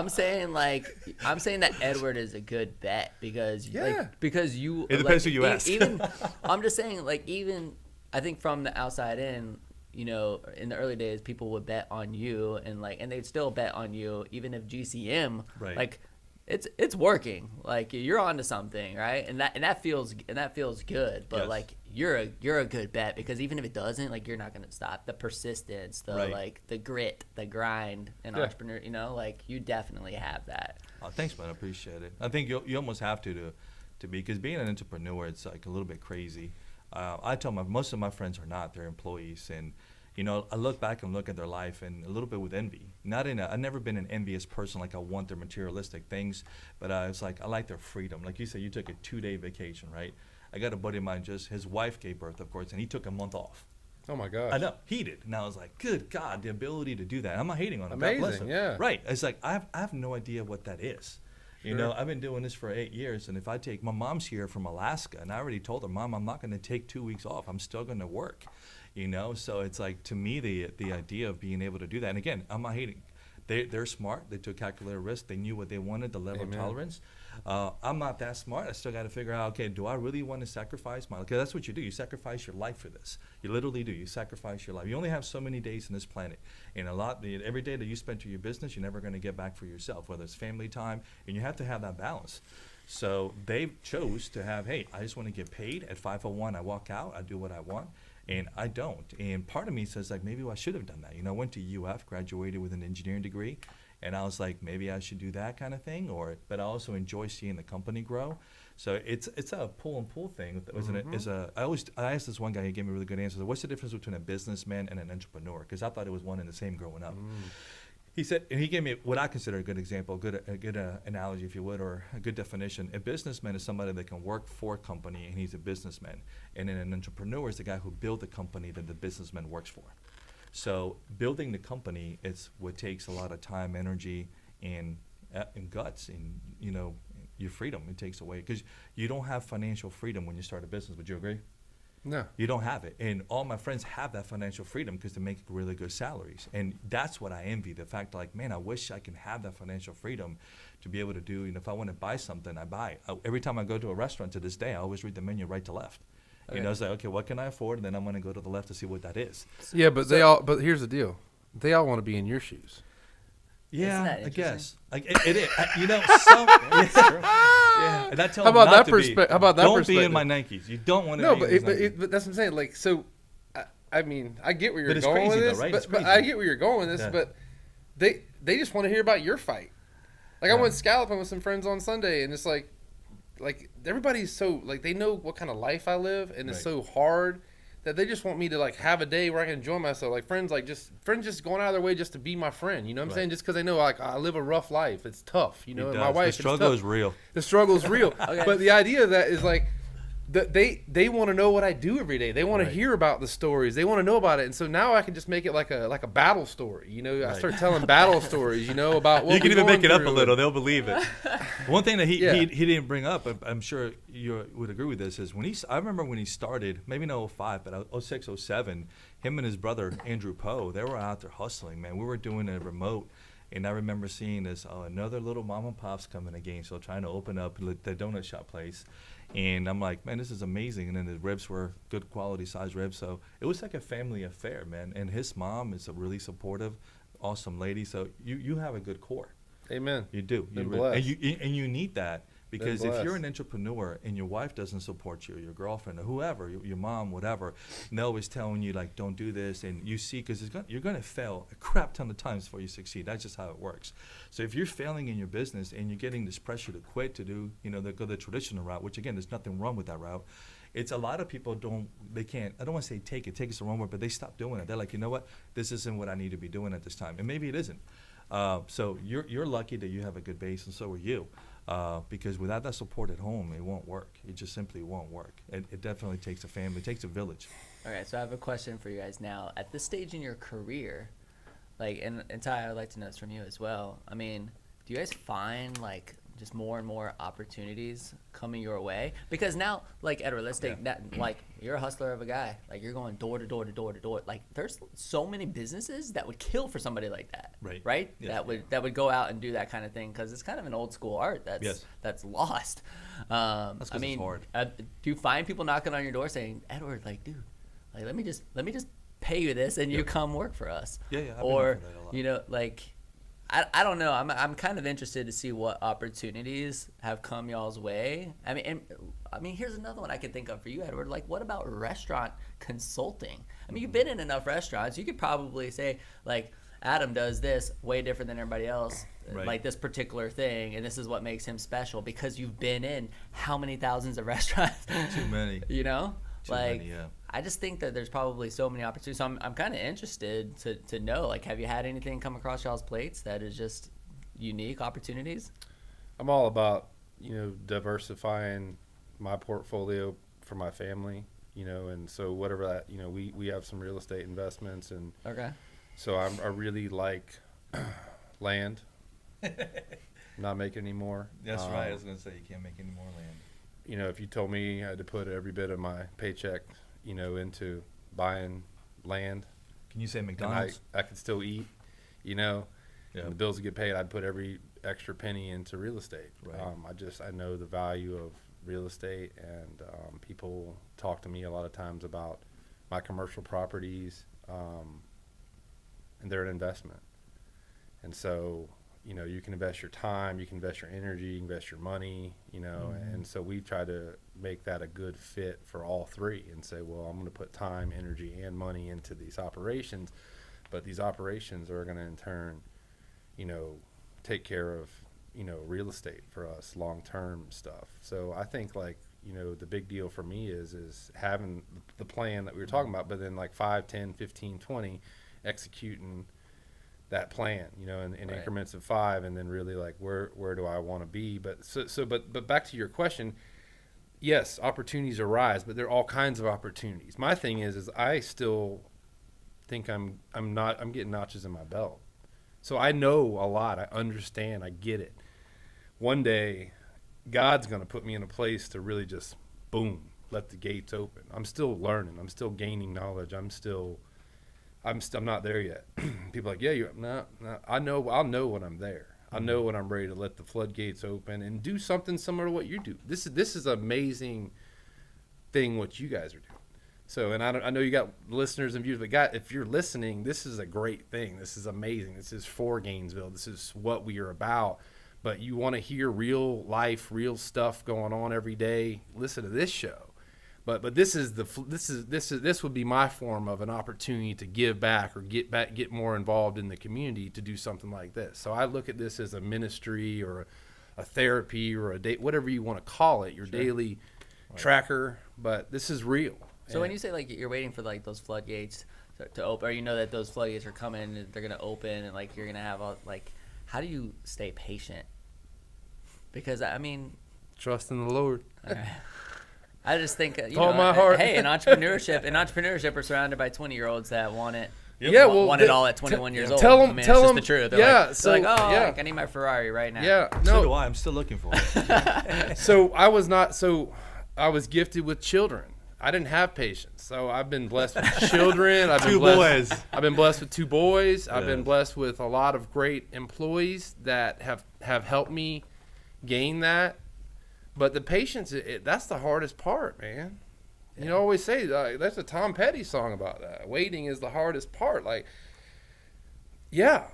Speaker 1: saying that Edward is a good bet because you.
Speaker 2: It depends who you ask.
Speaker 1: Even I'm just saying, even I think from the outside in, in the early days, people would bet on you and they'd still bet on you even if GCM
Speaker 2: Right.
Speaker 1: it's working. Like you're onto something, right? And that feels good. But
Speaker 2: Yes.
Speaker 1: like you're a good bet, because even if it doesn't, like you're not gonna stop. The persistence, like the grit, the grind, and entrepreneur. Like you definitely have that.
Speaker 2: Oh, thanks, man. I appreciate it. I think you almost have to be, because being an entrepreneur, it's like a little bit crazy. I tell most of my friends are not. They're employees, and I look back and look at their life and a little bit with envy. I've never been an envious person, like I want their materialistic things, but it's like I like their freedom. Like you said, you took a 2-day vacation, right? I got a buddy of mine, his wife gave birth, of course, and he took a month off.
Speaker 3: Oh my gosh.
Speaker 2: I know, he did. And I was like, good God, the ability to do that. I'm not hating on him.
Speaker 3: Amazing,
Speaker 2: God bless him.
Speaker 3: yeah.
Speaker 2: Right. It's like, I have no idea what that is.
Speaker 3: Sure.
Speaker 2: I've been doing this for 8 years, and if I take, my mom's here from Alaska, and I already told her, Mom, I'm not going to take 2 weeks off. I'm still going to work, So it's like, to me, the idea of being able to do that, and again, I'm not hating. They're smart. They took calculated risk. They knew what they wanted, the level of tolerance. I'm not that smart. I still got to figure out, okay, do I really want to sacrifice my life? Because that's what you do. You sacrifice your life for this. You literally do. You sacrifice your life. You only have so many days on this planet. And every day that you spend to your business, you're never going to get back for yourself, whether it's family time. And you have to have that balance. So they chose to have, hey, I just want to get paid. At 5:01, I walk out. I do what I want. And I don't. And part of me says, like, maybe I should have done that. I went to UF, graduated with an engineering degree. And I was like, maybe I should do that kind of thing. But I also enjoy seeing the company grow. So it's a pull and pull thing. I asked this one guy, he gave me a really good answer. What's the difference between a businessman and an entrepreneur? Because I thought it was one and the same growing up. He said, and he gave me what I consider a good example, a good analogy, if you would, or a good definition. A businessman is somebody that can work for a company, and he's a businessman. And then an entrepreneur is the guy who built the company that the businessman works for. So building the company is what takes a lot of time, energy, and guts, and your freedom. It takes away, because you don't have financial freedom when you start a business. Would you agree?
Speaker 3: No.
Speaker 2: You don't have it. And all my friends have that financial freedom because they make really good salaries. And that's what I envy, the fact, like, man, I wish I can have that financial freedom to be able to do, if I want to buy something, I buy. Every time I go to a restaurant to this day, I always read the menu right to left. Okay. It's like, okay, what can I afford? And then I'm going to go to the left to see what that is.
Speaker 3: Yeah, but but here's the deal. They all want to be in your shoes.
Speaker 2: Yeah, I guess. Like it is. Yeah. And I tell
Speaker 3: how about
Speaker 2: them
Speaker 3: that perspective? How about that
Speaker 2: don't
Speaker 3: perspective?
Speaker 2: Don't be in my Nikes. You don't want to.
Speaker 3: No,
Speaker 2: be
Speaker 3: but that's what I'm saying. Like, so, I mean, I get where you're
Speaker 2: crazy,
Speaker 3: going with this,
Speaker 2: though, right?
Speaker 3: but I get where you're going with this. Yeah. But they just want to hear about your fight. Like, I went scalloping with some friends on Sunday, and it's like everybody's so, like, they know what kind of life I live, and it's so hard that they just want me to, like, have a day where I can enjoy myself. Like, friends just going out of their way just to be my friend. You know what I'm saying? Just because they know, like, I live a rough life. It's tough. And my wife.
Speaker 2: The struggle is real.
Speaker 3: The struggle is real. Okay. But the idea of that is, like, they want to know what I do every day. They want to hear about the stories. They want to know about it. And so now I can just make it like a battle story. I start telling battle stories, about what
Speaker 2: you can even make it up a little.
Speaker 3: And
Speaker 2: they'll believe it. One thing that he didn't bring up, I'm sure you would agree with this, is I remember when he started, maybe not 05, but 06, 07, him and his brother, Andrew Poe, they were out there hustling, man. We were doing a remote. And I remember seeing this, another little mom and pops coming to Gainesville trying to open up the donut shop place. And I'm like, man, this is amazing. And then the ribs were good quality size ribs. So it was like a family affair, man. And his mom is a really supportive, awesome lady. So you have a good core.
Speaker 3: Amen.
Speaker 2: You do. And you need that. Because if you're an entrepreneur and your wife doesn't support you, or your girlfriend, or whoever, your mom, whatever, and they're always telling you, like, don't do this, and you see, because you're going to fail a crap ton of times before you succeed. That's just how it works. So if you're failing in your business and you're getting this pressure to quit, to do, go the traditional route, which, again, there's nothing wrong with that route. It's a lot of people can't, I don't want to say take it's the wrong word, but they stop doing it. They're like, you know what, this isn't what I need to be doing at this time. And maybe it isn't. So you're lucky that you have a good base, and so are you. Because without that support at home, it won't work. It just simply won't work. It definitely takes a family. It takes a village.
Speaker 1: All right, so I have a question for you guys now. At this stage in your career, like, and Ty, I'd like to know this from you as well. I mean, do you guys find, like, just more and more opportunities coming your way? Because now, like, Edward, let's take that, like, you're a hustler of a guy. Like, you're going door to door to door to door. Like, there's so many businesses that would kill for somebody like that. Right? Yeah. That would go out and do that kind of thing, because it's kind of an old school art that's lost.
Speaker 2: That's, I mean, it's hard.
Speaker 1: Do you find people knocking on your door saying, Edward, like, dude, like, let me just pay you this and you come work for us?
Speaker 2: Yeah.
Speaker 1: Or, like, I don't know. I'm kind of interested to see what opportunities have come y'all's way. I mean, here's another one I could think of for you, Edward. Like, what about restaurant consulting? I mean, you've been in enough restaurants. You could probably say, like, Adam does this way different than everybody else,
Speaker 2: right.
Speaker 1: like this particular thing, and this is what makes him special because you've been in how many thousands of restaurants?
Speaker 2: Too many.
Speaker 1: You know?
Speaker 2: Too many, yeah.
Speaker 1: I just think that there's probably so many opportunities. So I'm kind of interested to know, like, have you had anything come across y'all's plates that is just unique opportunities?
Speaker 3: I'm all about, diversifying my portfolio for my family, and so whatever that, we have some real estate investments, and
Speaker 1: okay.
Speaker 3: So I really like land. Not making any more.
Speaker 2: That's right. I was going to say you can't make any more land.
Speaker 3: If you told me I had to put every bit of my paycheck, into buying land.
Speaker 2: Can you say McDonald's?
Speaker 3: I could still eat, and the bills would get paid. I'd put every extra penny into real estate.
Speaker 2: Right.
Speaker 3: I know the value of real estate, and people talk to me a lot of times about my commercial properties, and they're an investment. And so, you can invest your time, you can invest your energy, you can invest your money, and so we try to make that a good fit for all three and say, well, I'm going to put time, energy, and money into these operations, but these operations are going to in turn, take care of, real estate for us, long-term stuff. So I think the big deal for me is having the plan that we were talking about, but then 5, 10, 15, 20, executing that plan, in
Speaker 1: right.
Speaker 3: increments of 5, and then really where do I want to be? But but back to your question, yes, opportunities arise, but there are all kinds of opportunities. My thing is I still think I'm getting notches in my belt. So I know a lot, I understand, I get it. One day, God's going to put me in a place to really just, boom, let the gates open. I'm still learning. I'm still gaining knowledge. I'm not there yet. People are like, yeah, no, I'll know when I'm there. I know when I'm ready to let the floodgates open and do something similar to what you do. This is an amazing thing what you guys are doing. So, and I know you got listeners and viewers, but if you're listening, this is a great thing. This is amazing. This is for Gainesville. This is what we are about. But you want to hear real life, real stuff going on every day, listen to this show. But this would be my form of an opportunity to give back or get more involved in the community to do something like this. So I look at this as a ministry or a therapy or a day, whatever you want to call it, your daily tracker. But this is real.
Speaker 1: So when you say you're waiting for those floodgates to open, or that those floodgates are coming and they're gonna open, and you're gonna have how do you stay patient? Because
Speaker 3: trust in the Lord.
Speaker 1: All right. I just think,
Speaker 3: my heart.
Speaker 1: Hey, in entrepreneurship, we're surrounded by 20-year-olds that want it.
Speaker 2: Yep.
Speaker 3: Yeah,
Speaker 1: want it all at 21 years old.
Speaker 3: Tell them,
Speaker 1: it's just the truth. They're I need my Ferrari right now.
Speaker 3: Yeah, no.
Speaker 2: So do I. I'm still looking for it.
Speaker 3: So I was gifted with children. I didn't have patience. So I've been blessed with children. I've been blessed with 2 boys. I've been blessed with a lot of great employees that have helped me gain that. But the patience, that's the hardest part, man. Yeah. You always say, that's a Tom Petty song about that. Waiting is the hardest part.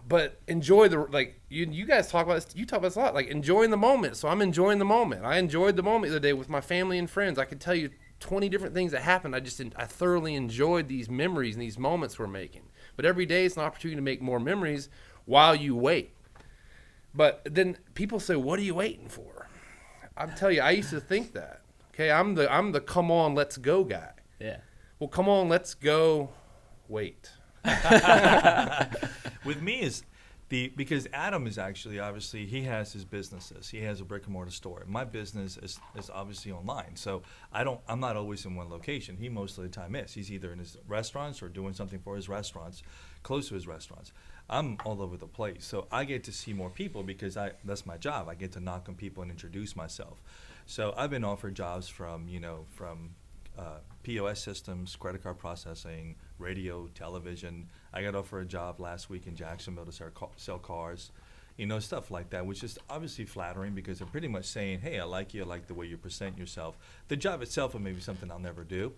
Speaker 3: But enjoy you guys talk about this. You talk about this a lot, enjoying the moment. So I'm enjoying the moment. I enjoyed the moment the other day with my family and friends. I could tell you 20 different things that happened. I thoroughly enjoyed these memories and these moments we're making. But every day it's an opportunity to make more memories while you wait. But then people say, what are you waiting for? I'll tell you, I used to think that. Okay, I'm the come on, let's go guy.
Speaker 1: Yeah.
Speaker 3: Well, come on, let's go. Wait.
Speaker 2: With me because Adam is actually, obviously, he has his businesses. He has a brick and mortar store. My business is obviously online. So I'm not always in one location. He most of the time is. He's either in his restaurants or doing something for his restaurants, close to his restaurants. I'm all over the place. So I get to see more people because that's my job. I get to knock on people and introduce myself. So I've been offered jobs from POS systems, credit card processing, radio, television. I got offered a job last week in Jacksonville to sell cars, stuff like that, which is obviously flattering because they're pretty much saying, hey, I like you, I like the way you present yourself. The job itself may be something I'll never do,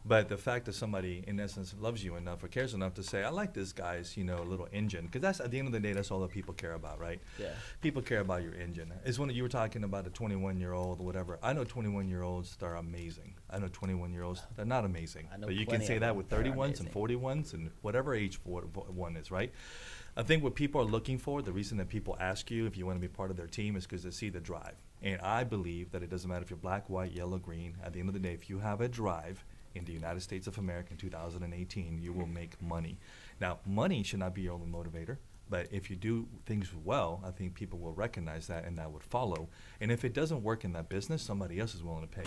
Speaker 2: But the fact that somebody, in essence, loves you enough or cares enough to say, I like this guy's, little engine. Because that's, at the end of the day, that's all that people care about, right?
Speaker 1: Yeah.
Speaker 2: People care about your engine. It's when you were talking about a 21-year-old or whatever. I know 21-year-olds that are amazing. I know 21-year-olds that are not amazing. But you can say that with 31s and 41s and whatever age one is, right? I think what people are looking for, the reason that people ask you if you want to be part of their team is because they see the drive. And I believe that it doesn't matter if you're black, white, yellow, green. At the end of the day, if you have a drive, in the United States of America in 2018, you will make money. Now, money should not be your only motivator, but if you do things well, I think people will recognize that and that would follow. And if it doesn't work in that business, somebody else is willing to pay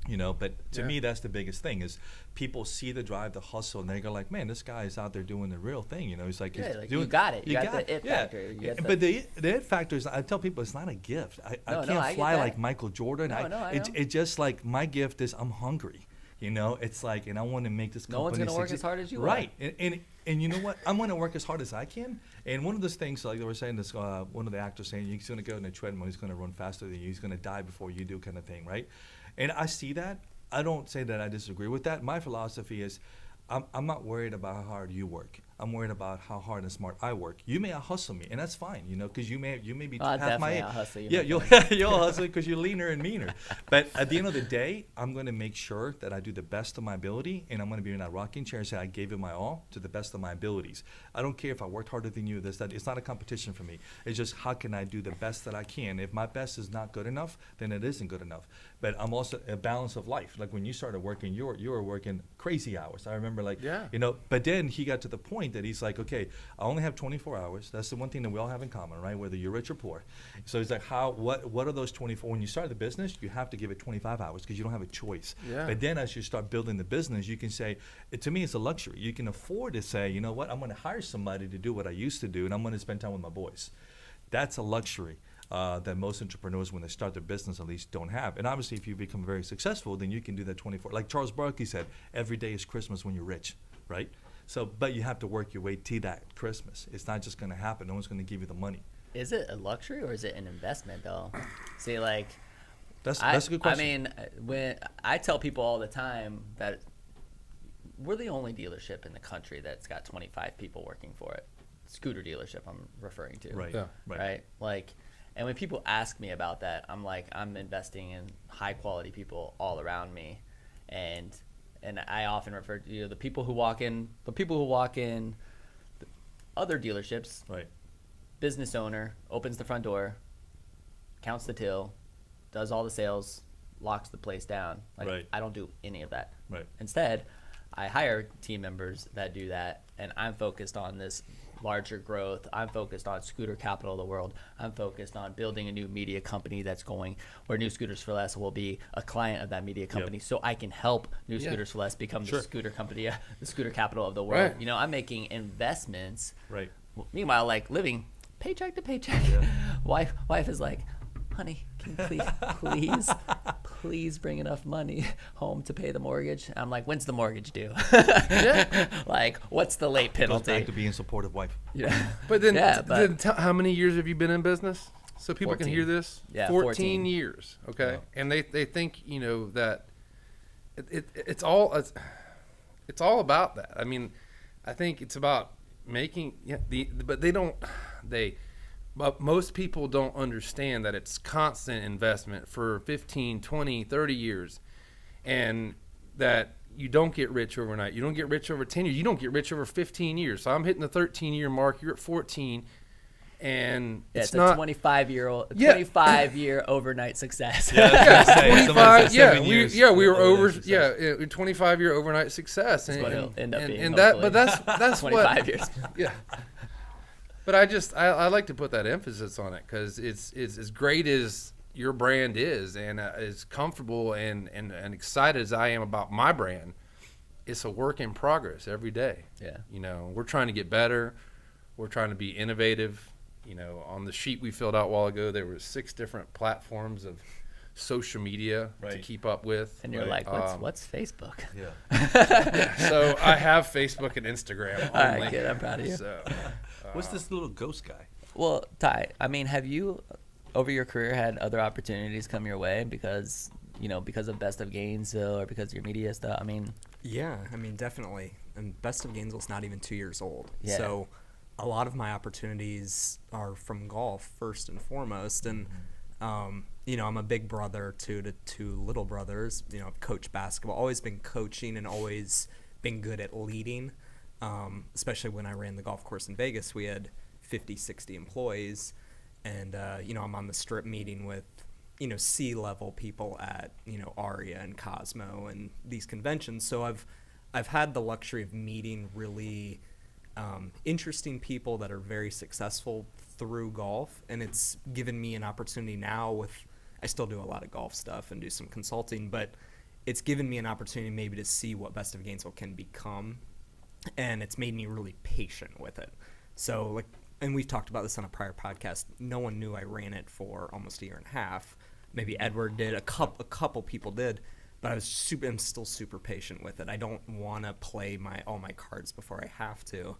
Speaker 2: you. But to me, that's the biggest thing is people see the drive, the hustle, and they go like, man, this guy is out there doing the real thing. He's like,
Speaker 1: yeah, like
Speaker 2: doing,
Speaker 1: you got it. You got the it factor.
Speaker 2: But the it factor is, I tell people, it's not a gift. I can't fly like Michael Jordan.
Speaker 1: I know.
Speaker 2: It's just like my gift is I'm hungry. It's like, and I want to make this company.
Speaker 1: No one's going to work as hard as you
Speaker 2: right. And you know what? I'm going to work as hard as I can. And one of those things, like they were saying, this one of the actors saying, he's going to go in a treadmill, he's going to run faster than you, he's going to die before you do, kind of thing, right? And I see that. I don't say that I disagree with that. My philosophy is, I'm not worried about how hard you work. I'm worried about how hard and smart I work. You may hustle me, and that's fine, because you may be half my age.
Speaker 1: Hustle you.
Speaker 2: Yeah, you'll hustle because you're leaner and meaner. But at the end of the day, I'm going to make sure that I do the best of my ability, and I'm going to be in that rocking chair and say I gave it my all to the best of my abilities. I don't care if I worked harder than you. That. It's not a competition for me. It's just how can I do the best that I can. If my best is not good enough, then it isn't good enough. But I'm also a balance of life. Like when you started working, you were working crazy hours. I remember but then he got to the point that he's like, okay, I only have 24 hours. That's the one thing that we all have in common, right? Whether you're rich or poor. So he's like, what are those 24? When you start the business, you have to give it 25 hours because you don't have a choice. Yeah. But then as you start building the business, you can say, to me, it's a luxury. You can afford to say, you know what, I'm going to hire somebody to do what I used to do, and I'm going to spend time with my boys. That's a luxury. That most entrepreneurs, when they start their business, at least don't have. And obviously, if you become very successful, then you can do that 24. Like Charles Barkley said, every day is Christmas when you're rich, right? So, but you have to work your way to that Christmas. It's not just going to happen. No one's going to give you the money.
Speaker 1: Is it a luxury or is it an investment, though? See, like,
Speaker 2: that's a good question.
Speaker 1: I mean, when I tell people all the time that we're the only dealership in the country that's got 25 people working for it. Scooter dealership, I'm referring to.
Speaker 2: Right. Yeah.
Speaker 1: Right. Like. And when people ask me about that, I'm like, I'm investing in high quality people all around me, and I often refer to the people who walk in, other dealerships.
Speaker 2: Right.
Speaker 1: Business owner opens the front door, counts the till, does all the sales, locks the place down. Like,
Speaker 2: right.
Speaker 1: I don't do any of that.
Speaker 2: Right.
Speaker 1: Instead, I hire team members that do that, and I'm focused on this larger growth. I'm focused on Scooter Capital of the world. I'm focused on building a new media company that's going where New Scooters for Less will be a client of that media company, so I can help New Scooters for Less become the scooter company, the Scooter Capital of the world.
Speaker 3: Right.
Speaker 1: I'm making investments.
Speaker 2: Right.
Speaker 1: Meanwhile, like living paycheck to paycheck.
Speaker 2: Yeah.
Speaker 1: Wife is like, honey, can you please bring enough money home to pay the mortgage? I'm like, when's the mortgage due? Like, what's the late penalty?
Speaker 2: Goes back to being a supportive wife.
Speaker 1: Yeah.
Speaker 3: But then, how many years have you been in business? So people
Speaker 1: 14.
Speaker 3: Can hear this.
Speaker 1: Yeah,
Speaker 3: 14 years. Okay,
Speaker 2: Yeah.
Speaker 3: And they think that it's all about that. I mean, I think it's about making But most people don't understand that it's constant investment for 15, 20, 30 years, and that you don't get rich overnight. You don't get rich over 10 years. You don't get rich over 15 years. So I'm hitting the 13-year mark. You're at 14, and
Speaker 1: it's
Speaker 3: not
Speaker 1: a 25-year overnight success.
Speaker 2: Yeah,
Speaker 3: 25. We were over. 25-year overnight success.
Speaker 1: That's what it'll end up being.
Speaker 3: And that's
Speaker 1: 25 years.
Speaker 3: Yeah. But I like to put that emphasis on it because it's as great as your brand is and as comfortable and excited as I am about my brand. It's a work in progress every day.
Speaker 1: Yeah.
Speaker 3: We're trying to get better. We're trying to be innovative. On the sheet we filled out a while ago, there were 6 different platforms of social media to keep up with.
Speaker 1: And you're like, what's Facebook?
Speaker 2: Yeah.
Speaker 3: So I have Facebook and Instagram.
Speaker 1: All right, good. I'm proud of you.
Speaker 3: So,
Speaker 2: what's this little ghost guy?
Speaker 1: Well, Ty, I mean, have you, over your career, had other opportunities come your way? Because, because of Best of Gainesville or because of your media stuff? I mean,
Speaker 4: yeah, definitely. And Best of Gainesville's not even 2 years old.
Speaker 1: Yeah.
Speaker 4: So a lot of my opportunities are from golf first and foremost. And, I'm a big brother to two little brothers. I've coached basketball, always been coaching and always been good at leading. Especially when I ran the golf course in Vegas, we had 50, 60 employees. And, I'm on the strip meeting with, C-level people at, ARIA and Cosmo and these conventions. So I've had the luxury of meeting really interesting people that are very successful through golf. And it's given me an opportunity now I still do a lot of golf stuff and do some consulting, but it's given me an opportunity maybe to see what Best of Gainesville can become. And it's made me really patient with it. So and we've talked about this on a prior podcast. No one knew I ran it for almost a year and a half. Maybe Edward did. A couple people did, but I'm still super patient with it. I don't want to play all my cards before I have to,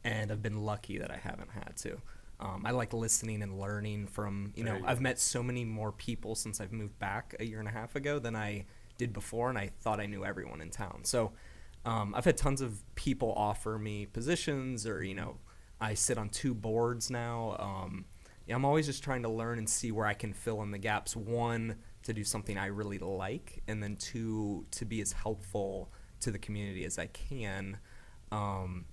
Speaker 4: and I've been lucky that I haven't had to. I like listening and learning from. I've met so many more people since I've moved back a year and a half ago than I did before, and I thought I knew everyone in town. So I've had tons of people offer me positions, or I sit on 2 boards now. I'm always just trying to learn and see where I can fill in the gaps. 1, to do something I really like, and then 2, to be as helpful to the community as I can. And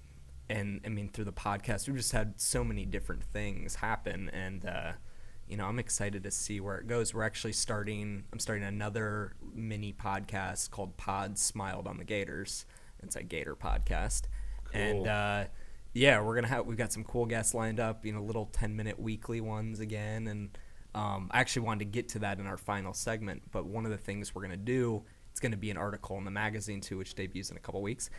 Speaker 4: through the podcast, we've just had so many different things happen, and I'm excited to see where it goes. I'm starting another mini podcast called Pod Smiled on the Gators. It's a Gator podcast. Cool. And we've got some cool guests lined up, little 10-minute weekly ones again. And I actually wanted to get to that in our final segment. But one of the things we're going to do, it's going to be an article in the magazine too, which debuts in a couple weeks,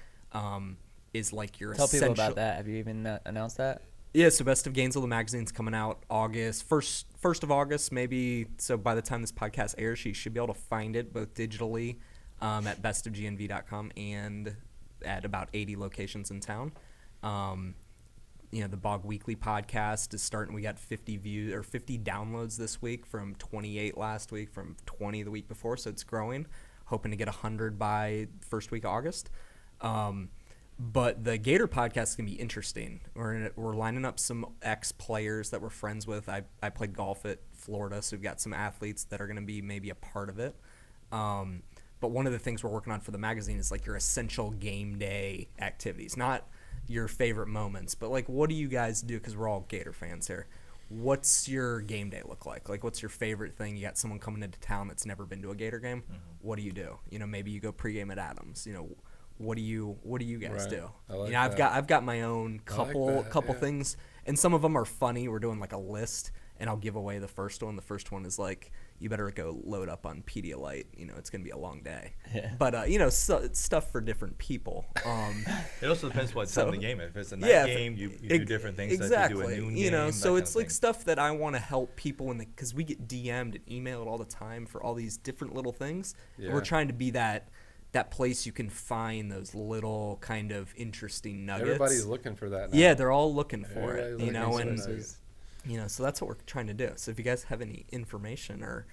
Speaker 4: is like your
Speaker 1: Tell people about that. Have you even announced that?
Speaker 4: Yeah, so Best of Gainesville, the magazine's coming out August, 1st of August, maybe. So by the time this podcast airs, you should be able to find it both digitally at bestofgnv.com and at about 80 locations in town. The Bog Weekly podcast is starting. We got 50 views or 50 downloads this week from 28 last week, from 20 the week before. So it's growing. Hoping to get 100 by first week of August. But the Gator podcast is going to be interesting. We're lining up some ex-players that we're friends with. I played golf at Florida, so we've got some athletes that are going to be maybe a part of it. But one of the things we're working on for the magazine is like your essential game day activities. Not your favorite moments, but like, what do you guys do? Because we're all Gator fans here. What's your game day look like? Like, what's your favorite thing? You got someone coming into town that's never been to a Gator game. Mm-hmm. What do you do? Maybe you go pregame at Adams. What do you guys do?
Speaker 3: I like
Speaker 4: I've got my own couple things, and some of them are funny. We're doing like a list, and I'll give away the first one. The first one is like, you better go load up on Pedialyte. It's gonna be a long day. Yeah. But it's stuff for different people.
Speaker 2: It also depends what time of the game. If it's a night game, you do different things.
Speaker 4: Exactly.
Speaker 2: That you do a noon game.
Speaker 4: So it's like stuff that I want to help people because we get DM'd and emailed all the time for all these different little things. Yeah. We're trying to be that place you can find those little kind of interesting nuggets.
Speaker 3: Everybody's looking for that now.
Speaker 4: Yeah, they're all looking for it. So that's what we're trying to do. So if you guys have any information or,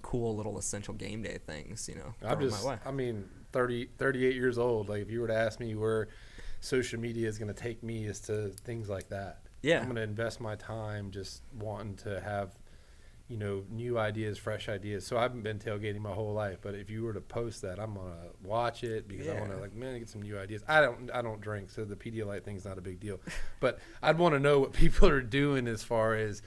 Speaker 4: cool little essential game day things, throw them my way.
Speaker 3: 38 years old. Like, if you were to ask me where social media is going to take me, is to things like that.
Speaker 4: Yeah.
Speaker 3: I'm going to invest my time just wanting to have, new ideas, fresh ideas. So I haven't been tailgating my whole life, but if you were to post that, I'm gonna watch it because I want to get some new ideas. I don't drink, so the Pedialyte thing's not a big deal. But I'd want to know what people are doing as far as,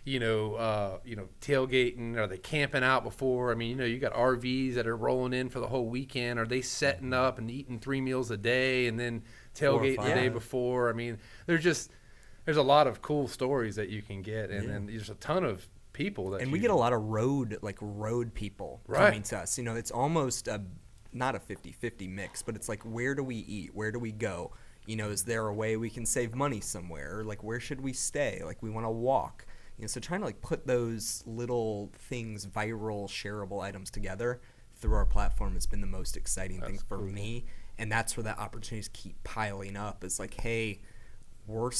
Speaker 3: tailgating. Are they camping out before? You got RVs that are rolling in for the whole weekend. Are they setting up and eating 3 meals a day and then tailgating the day before? There's a lot of cool stories that you can get, and there's a ton of people that
Speaker 4: we get a lot of road people coming to us. It's almost not a 50-50 mix, but it's like, where do we eat? Where do we go? Is there a way we can save money somewhere? Or like, where should we stay? Like, we want to walk. So trying to like put those little things, viral, shareable items together through our platform has been the most exciting thing for me. And that's where the opportunities keep piling up. It's like, hey, we're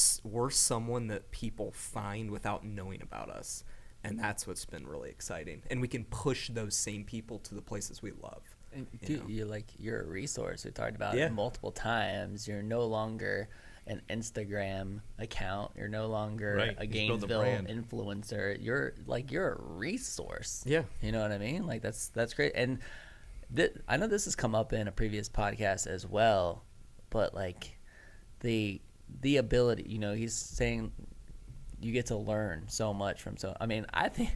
Speaker 4: someone that people find without knowing about us. And that's what's been really exciting. And we can push those same people to the places we love.
Speaker 1: And dude, you're a resource. We talked about it multiple times. You're no longer an Instagram account. You're no longer a Gainesville influencer. You're a resource.
Speaker 4: Yeah.
Speaker 1: You know what I mean? Like that's great. And I know this has come up in a previous podcast as well, but like the ability, you know, he's saying you get to learn so much from I mean, I think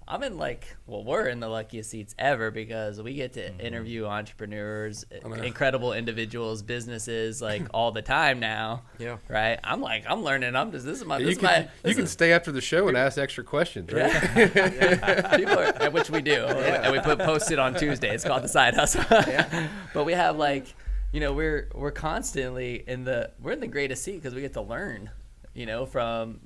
Speaker 1: I'm in we're in the luckiest seats ever because we get to interview entrepreneurs, incredible individuals, businesses all the time now.
Speaker 4: Yeah.
Speaker 1: Right. I'm learning.
Speaker 3: You can stay after the show and ask extra questions, right?
Speaker 1: Yeah. People are, which we do. Yeah. And we post it on Tuesday. It's called the Side Hustle. Yeah. But we have we're constantly in the greatest seat because we get to learn, you know, from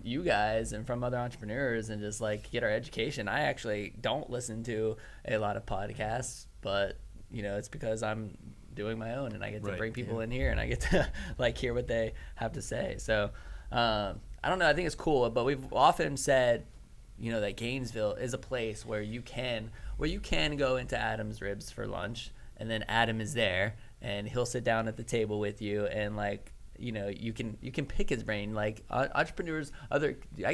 Speaker 1: you guys and from other entrepreneurs and just get our education. I actually don't listen to a lot of podcasts, but you know, it's because I'm doing my own and I get to bring people in here and I get to hear what they have to say. So I don't know, I think it's cool, but we've often said, you know, that Gainesville is a place where you can go into Adam's Ribs for lunch and then Adam is there and he'll sit down at the table with you and you know, you can pick his brain. Entrepreneurs,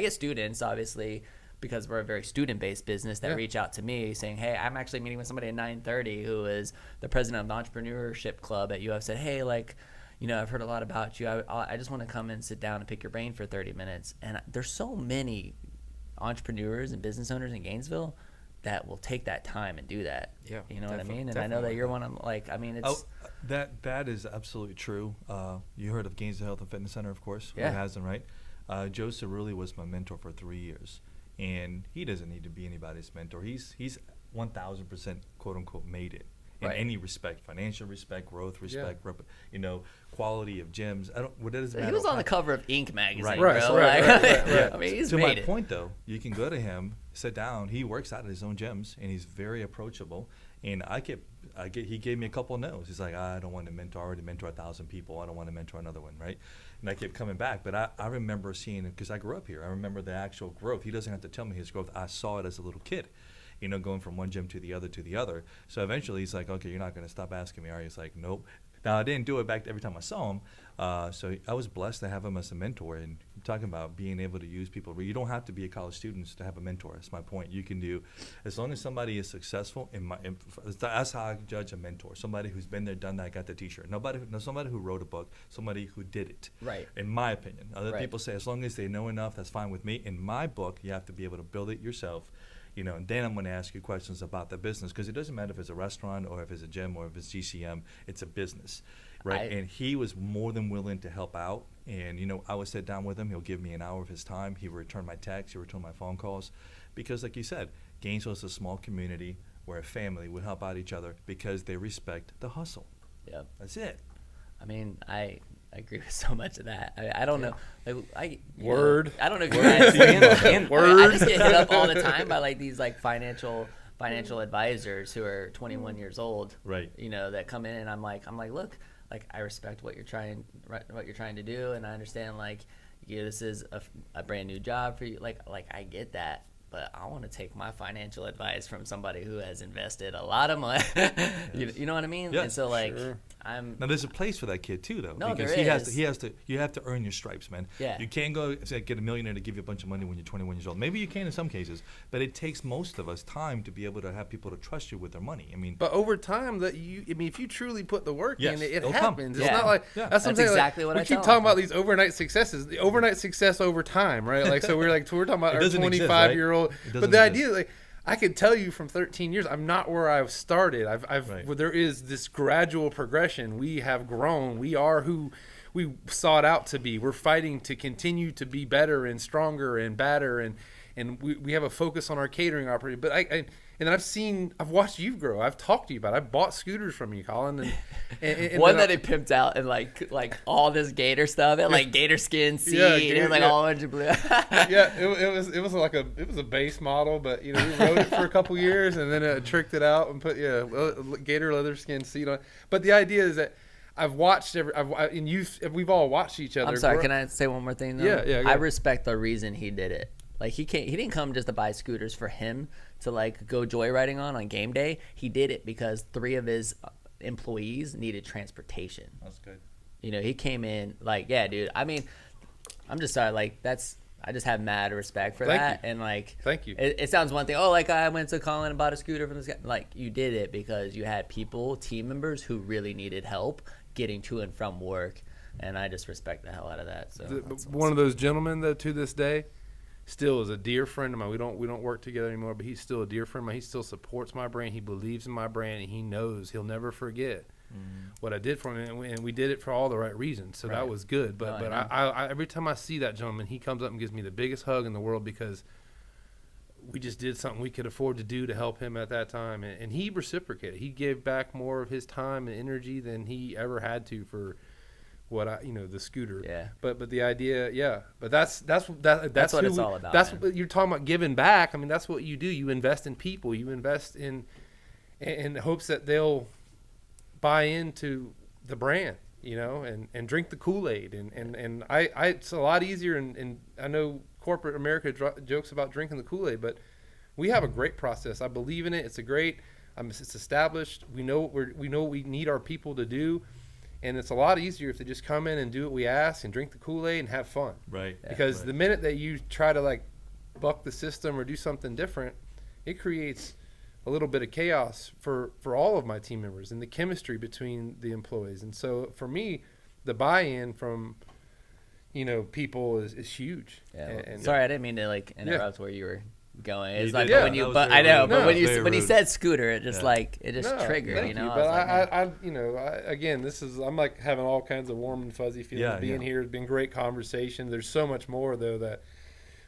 Speaker 1: students, obviously, because we're a very student-based business that reach out to me saying, hey, I'm actually meeting with somebody at 9:30 who is the president of the Entrepreneurship Club at UF, said, hey, you know, I've heard a lot about you. I just want to come and sit down and pick your brain for 30 minutes. And there's so many entrepreneurs and business owners in Gainesville that will take that time and do that. Yeah, you know what I mean? And I know that you're one of it's...
Speaker 2: That is absolutely true. You heard of Gainesville Health and Fitness Center, of course.
Speaker 1: Yeah.
Speaker 2: Who hasn't, right? Joe Cerulli was my mentor for 3 years. And he doesn't need to be anybody's mentor. He's 1,000% quote unquote made it in any respect, financial respect, growth respect, you know, quality of gyms. What does it matter?
Speaker 1: He was on the cover of Inc. magazine,
Speaker 2: right.
Speaker 1: bro.
Speaker 2: Right.
Speaker 1: I mean, he's made
Speaker 2: my
Speaker 1: it.
Speaker 2: point though, you can go to him, sit down. He works out at his own gyms, and he's very approachable. And he gave me a couple of no's. He's like, I don't want to mentor. I already mentor 1,000 people. I don't want to mentor another one, right? And I kept coming back. But I remember seeing it because I grew up here. I remember the actual growth. He doesn't have to tell me his growth. I saw it as a little kid, you know, going from one gym to the other. So eventually he's like, okay, you're not going to stop asking me, are you? He's like, nope. Now, I didn't do it back every time I saw him. So I was blessed to have him as a mentor. And I'm talking about being able to use people. You don't have to be a college student to have a mentor. That's my point. You can do, as long as somebody is successful, that's how I judge a mentor. Somebody who's been there, done that, got the T-shirt. Somebody who wrote a book, somebody who did it.
Speaker 1: Right.
Speaker 2: In my opinion. Other people say as long as they know enough, that's fine with me. In my book, you have to be able to build it yourself. You know, and then I'm going to ask you questions about the business because it doesn't matter if it's a restaurant or if it's a gym or if it's GCM, it's a business, right? And he was more than willing to help out. And, you know, I would sit down with him. He'll give me an hour of his time. He would return my texts. He would return my phone calls because, like you said, Gainesville is a small community where a family would help out each other because they respect the hustle.
Speaker 1: Yeah.
Speaker 2: That's it.
Speaker 1: I mean, I agree with so much of that. I don't know.
Speaker 3: Word.
Speaker 1: I don't know if you guys. Word. I just get hit up all the time by these financial advisors who are 21 years old.
Speaker 2: Right.
Speaker 1: You know, that come in and I'm like, look, I respect what you're trying to do, and I understand this is a brand new job for you. I get that. But I want to take my financial advice from somebody who has invested a lot of money. You know what I mean?
Speaker 2: Yes,
Speaker 1: and so
Speaker 2: sure. Now there's a place for that kid too, though.
Speaker 1: No,
Speaker 2: because
Speaker 1: there is.
Speaker 2: you have to earn your stripes, man.
Speaker 1: Yeah.
Speaker 2: You can't go get a millionaire to give you a bunch of money when you're 21 years old. Maybe you can in some cases, but it takes most of us time to be able to have people to trust you with their money. I mean,
Speaker 3: but over time, if you truly put the work in, it happens.
Speaker 1: Yeah.
Speaker 3: It's not like
Speaker 1: that's exactly what I
Speaker 3: keep talking about these overnight successes. The overnight success over time, right? So we're talking about our 25-year-old. But the idea, I could tell you from 13 years, I'm not where I've started. There is this gradual progression. We have grown. We are who we sought out to be. We're fighting to continue to be better and stronger and badder, and we have a focus on our catering operation. But I've watched you grow. I've talked to you about it. I bought scooters from you, Colin. And
Speaker 1: one that he pimped out and like all this gator stuff and gator skin seat and all orange and blue.
Speaker 3: It was a base model, but we rode it for a couple years and then tricked it out and put gator leather skin seat on. But the idea is that I've watched we've all watched each other.
Speaker 1: I'm sorry, can I say one more thing though?
Speaker 3: Yeah.
Speaker 1: I respect the reason he did it. Like he didn't come just to buy scooters for him to like go joyriding on game day. He did it because 3 of his employees needed transportation.
Speaker 2: That's good.
Speaker 1: You know, he came in like, yeah, dude. I mean, I'm just sorry. Like I just have mad respect for that. And like,
Speaker 3: thank you.
Speaker 1: It sounds one thing. Oh, like I went to Colin and bought a scooter from this guy. Like you did it because you had team members who really needed help getting to and from work. And I just respect the hell out of that. So
Speaker 3: one of those gentlemen that to this day still is a dear friend of mine. We don't work together anymore, but he's still a dear friend of mine. He still supports my brand. He believes in my brand, and he knows he'll never forget what I did for him. And we did it for all the right reasons. So that was good. But I every time I see that gentleman, he comes up and gives me the biggest hug in the world because we just did something we could afford to do to help him at that time. And he reciprocated. He gave back more of his time and energy than he ever had to for the scooter.
Speaker 1: Yeah.
Speaker 3: But the idea, but that's what
Speaker 1: it's all about.
Speaker 3: That's what you're talking about, giving back. I mean, that's what you do. You invest in people. You invest in hopes that they'll buy into the brand, and drink the Kool-Aid. And I it's a lot easier. And I know corporate America jokes about drinking the Kool-Aid, but we have a great process. I believe in it. It's it's established. We know what we need our people to do. And it's a lot easier if they just come in and do what we ask and drink the Kool-Aid and have fun.
Speaker 2: Right.
Speaker 3: Because the minute that you try to like buck the system or do something different, it creates a little bit of chaos for all of my team members and the chemistry between the employees. And so for me, the buy-in from people is huge.
Speaker 1: Yeah. Sorry, I didn't mean to like interrupt where you were going. It's like
Speaker 2: when
Speaker 1: he said scooter, it just triggered.
Speaker 3: Thank you. But again, I'm like having all kinds of warm and fuzzy feelings being here. It's been great conversation. There's so much more though that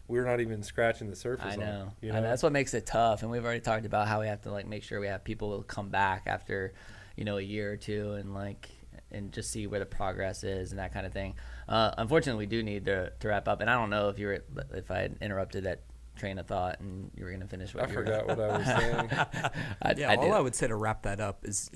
Speaker 3: we're not even scratching the surface.
Speaker 1: I know. That's what makes it tough. And we've already talked about how we have to like make sure we have people come back after a year or two and just see where the progress is and that kind of thing. Unfortunately, we do need to wrap up. And I don't know if I had interrupted that train of thought and you were going to finish what
Speaker 3: I forgot what I was saying.
Speaker 4: I would say to wrap that up is,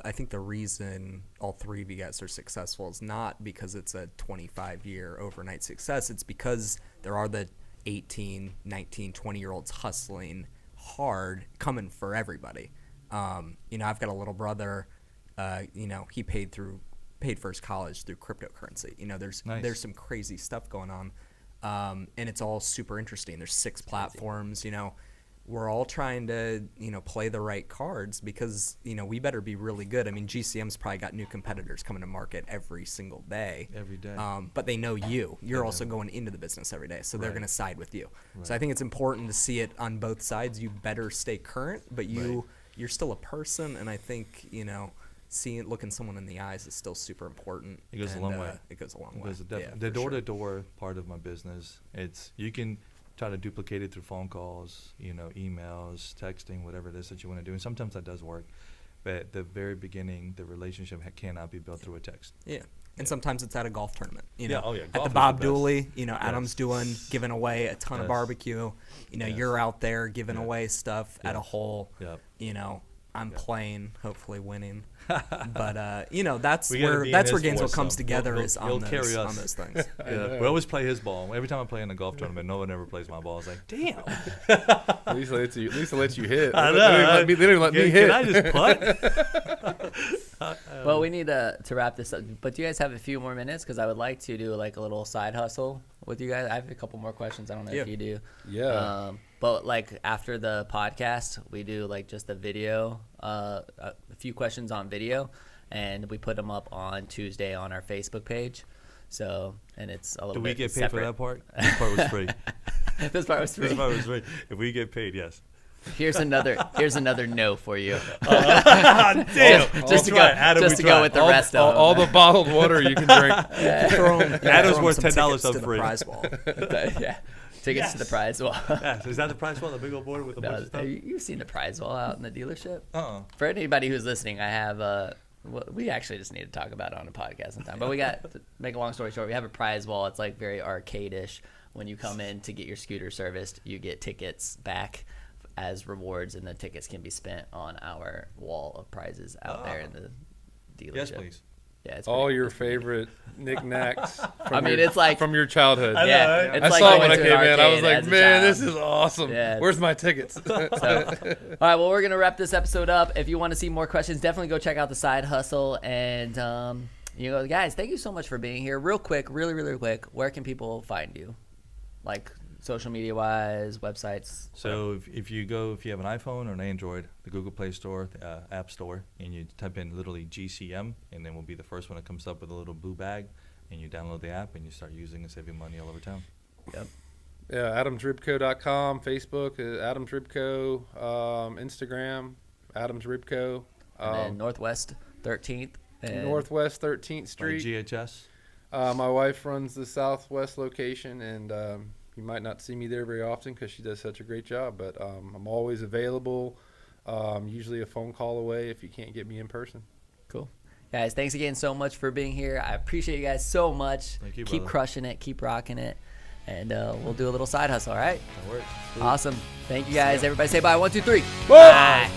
Speaker 4: I think the reason all 3 of you guys are successful is not because it's a 25-year overnight success. It's because there are the 18, 19, 20-year-olds hustling hard, coming for everybody. I've got a little brother, he paid for his college through cryptocurrency. There's some crazy stuff going on. And it's all super interesting. There's 6 platforms, we're all trying to, play the right cards because, we better be really good. I mean, GCM's probably got new competitors coming to market every single day.
Speaker 2: Every day.
Speaker 4: But they know you're also going into the business every day. So they're going to side with you. Right. So I think it's important to see it on both sides. You better stay current, but you're still a person. And I think, looking someone in the eyes is still super important.
Speaker 2: It goes a long way.
Speaker 4: It goes a long way.
Speaker 2: The door-to-door part of my business, you can try to duplicate it through phone calls, emails, texting, whatever it is that you want to do. And sometimes that does work. But at the very beginning, the relationship cannot be built through a text.
Speaker 4: Yeah. And sometimes it's at a golf tournament.
Speaker 2: Golf
Speaker 4: at the Bob Dooley, Adam's giving away a ton of barbecue. You're out there giving away stuff at a hole.
Speaker 2: Yep.
Speaker 4: I'm playing, hopefully winning. But that's where Gainesville comes together on those things.
Speaker 2: We always play his ball. Every time I play in a golf tournament, no one ever plays my ball. It's like, damn.
Speaker 3: At least they let you hit. I know. They didn't let me hit.
Speaker 2: Can I just putt?
Speaker 1: Well, we need to wrap this up. But do you guys have a few more minutes? Because I would like to do like a little side hustle with you guys. I have a couple more questions. I don't know if you do.
Speaker 3: Yeah.
Speaker 1: But like after the podcast, we do like just a video, a few questions on video, and we put them up on Tuesday on our Facebook page. So, and it's a little bit
Speaker 2: Do we get paid
Speaker 1: separate.
Speaker 2: for that part? This part was free.
Speaker 1: This part was free.
Speaker 2: This part was free. If we get paid, yes.
Speaker 1: Here's another no for you.
Speaker 2: Damn.
Speaker 1: Just to go with the rest of them.
Speaker 3: All the bottled water you can drink.
Speaker 2: Adam's worth $10 up free.
Speaker 4: Prize ball.
Speaker 1: Yeah. Tickets to the prize wall.
Speaker 2: Is that the prize wall? The big old board with the bunch of stuff?
Speaker 1: You've seen the prize wall out in the dealership?
Speaker 2: Uh-uh.
Speaker 1: For anybody who's listening, I have we actually just need to talk about it on a podcast sometime. But we got, to make a long story short, we have a prize wall. It's like very arcade-ish. When you come in to get your scooter serviced, you get tickets back as rewards, and the tickets can be spent on our wall of prizes out there in the dealership.
Speaker 2: Yes, please.
Speaker 1: Yeah, it's
Speaker 3: all your favorite knickknacks.
Speaker 1: It's like
Speaker 3: from your childhood.
Speaker 1: Yeah, it's
Speaker 3: I
Speaker 1: like
Speaker 3: saw it
Speaker 1: going
Speaker 3: when I
Speaker 1: to
Speaker 3: came
Speaker 1: an
Speaker 3: in. I was
Speaker 1: arcade
Speaker 3: like,
Speaker 1: as a
Speaker 3: man,
Speaker 1: child.
Speaker 3: this is awesome.
Speaker 1: Yeah.
Speaker 3: Where's my tickets?
Speaker 1: So, all right, well, we're gonna wrap this episode up. If you want to see more questions, definitely go check out the side hustle. And guys, thank you so much for being here. Real quick, really quick, where can people find you? Like social media wise, websites.
Speaker 2: So if you have an iPhone or an Android, the Google Play Store, App Store, and you type in literally GCM, and then we'll be the first one that comes up with a little blue bag, and you download the app and you start using and saving money all over town.
Speaker 1: Yep.
Speaker 3: Yeah, adamsribco.com, Facebook, adamsribco, Instagram, adamsribco.
Speaker 1: And then Northwest 13th. And
Speaker 3: Northwest 13th Street.
Speaker 2: By GHS.
Speaker 3: My wife runs the Southwest location, and you might not see me there very often because she does such a great job, but I'm always available, usually a phone call away if you can't get me in person.
Speaker 1: Cool. Guys, thanks again so much for being here. I appreciate you guys so much.
Speaker 2: Thank you,
Speaker 1: Keep
Speaker 2: brother.
Speaker 1: crushing it. Keep rocking it. And we'll do a little side hustle, all right?
Speaker 2: That works.
Speaker 1: Awesome. Thank you, guys. Everybody say bye. 1, 2, 3.
Speaker 3: Bye.
Speaker 1: Bye.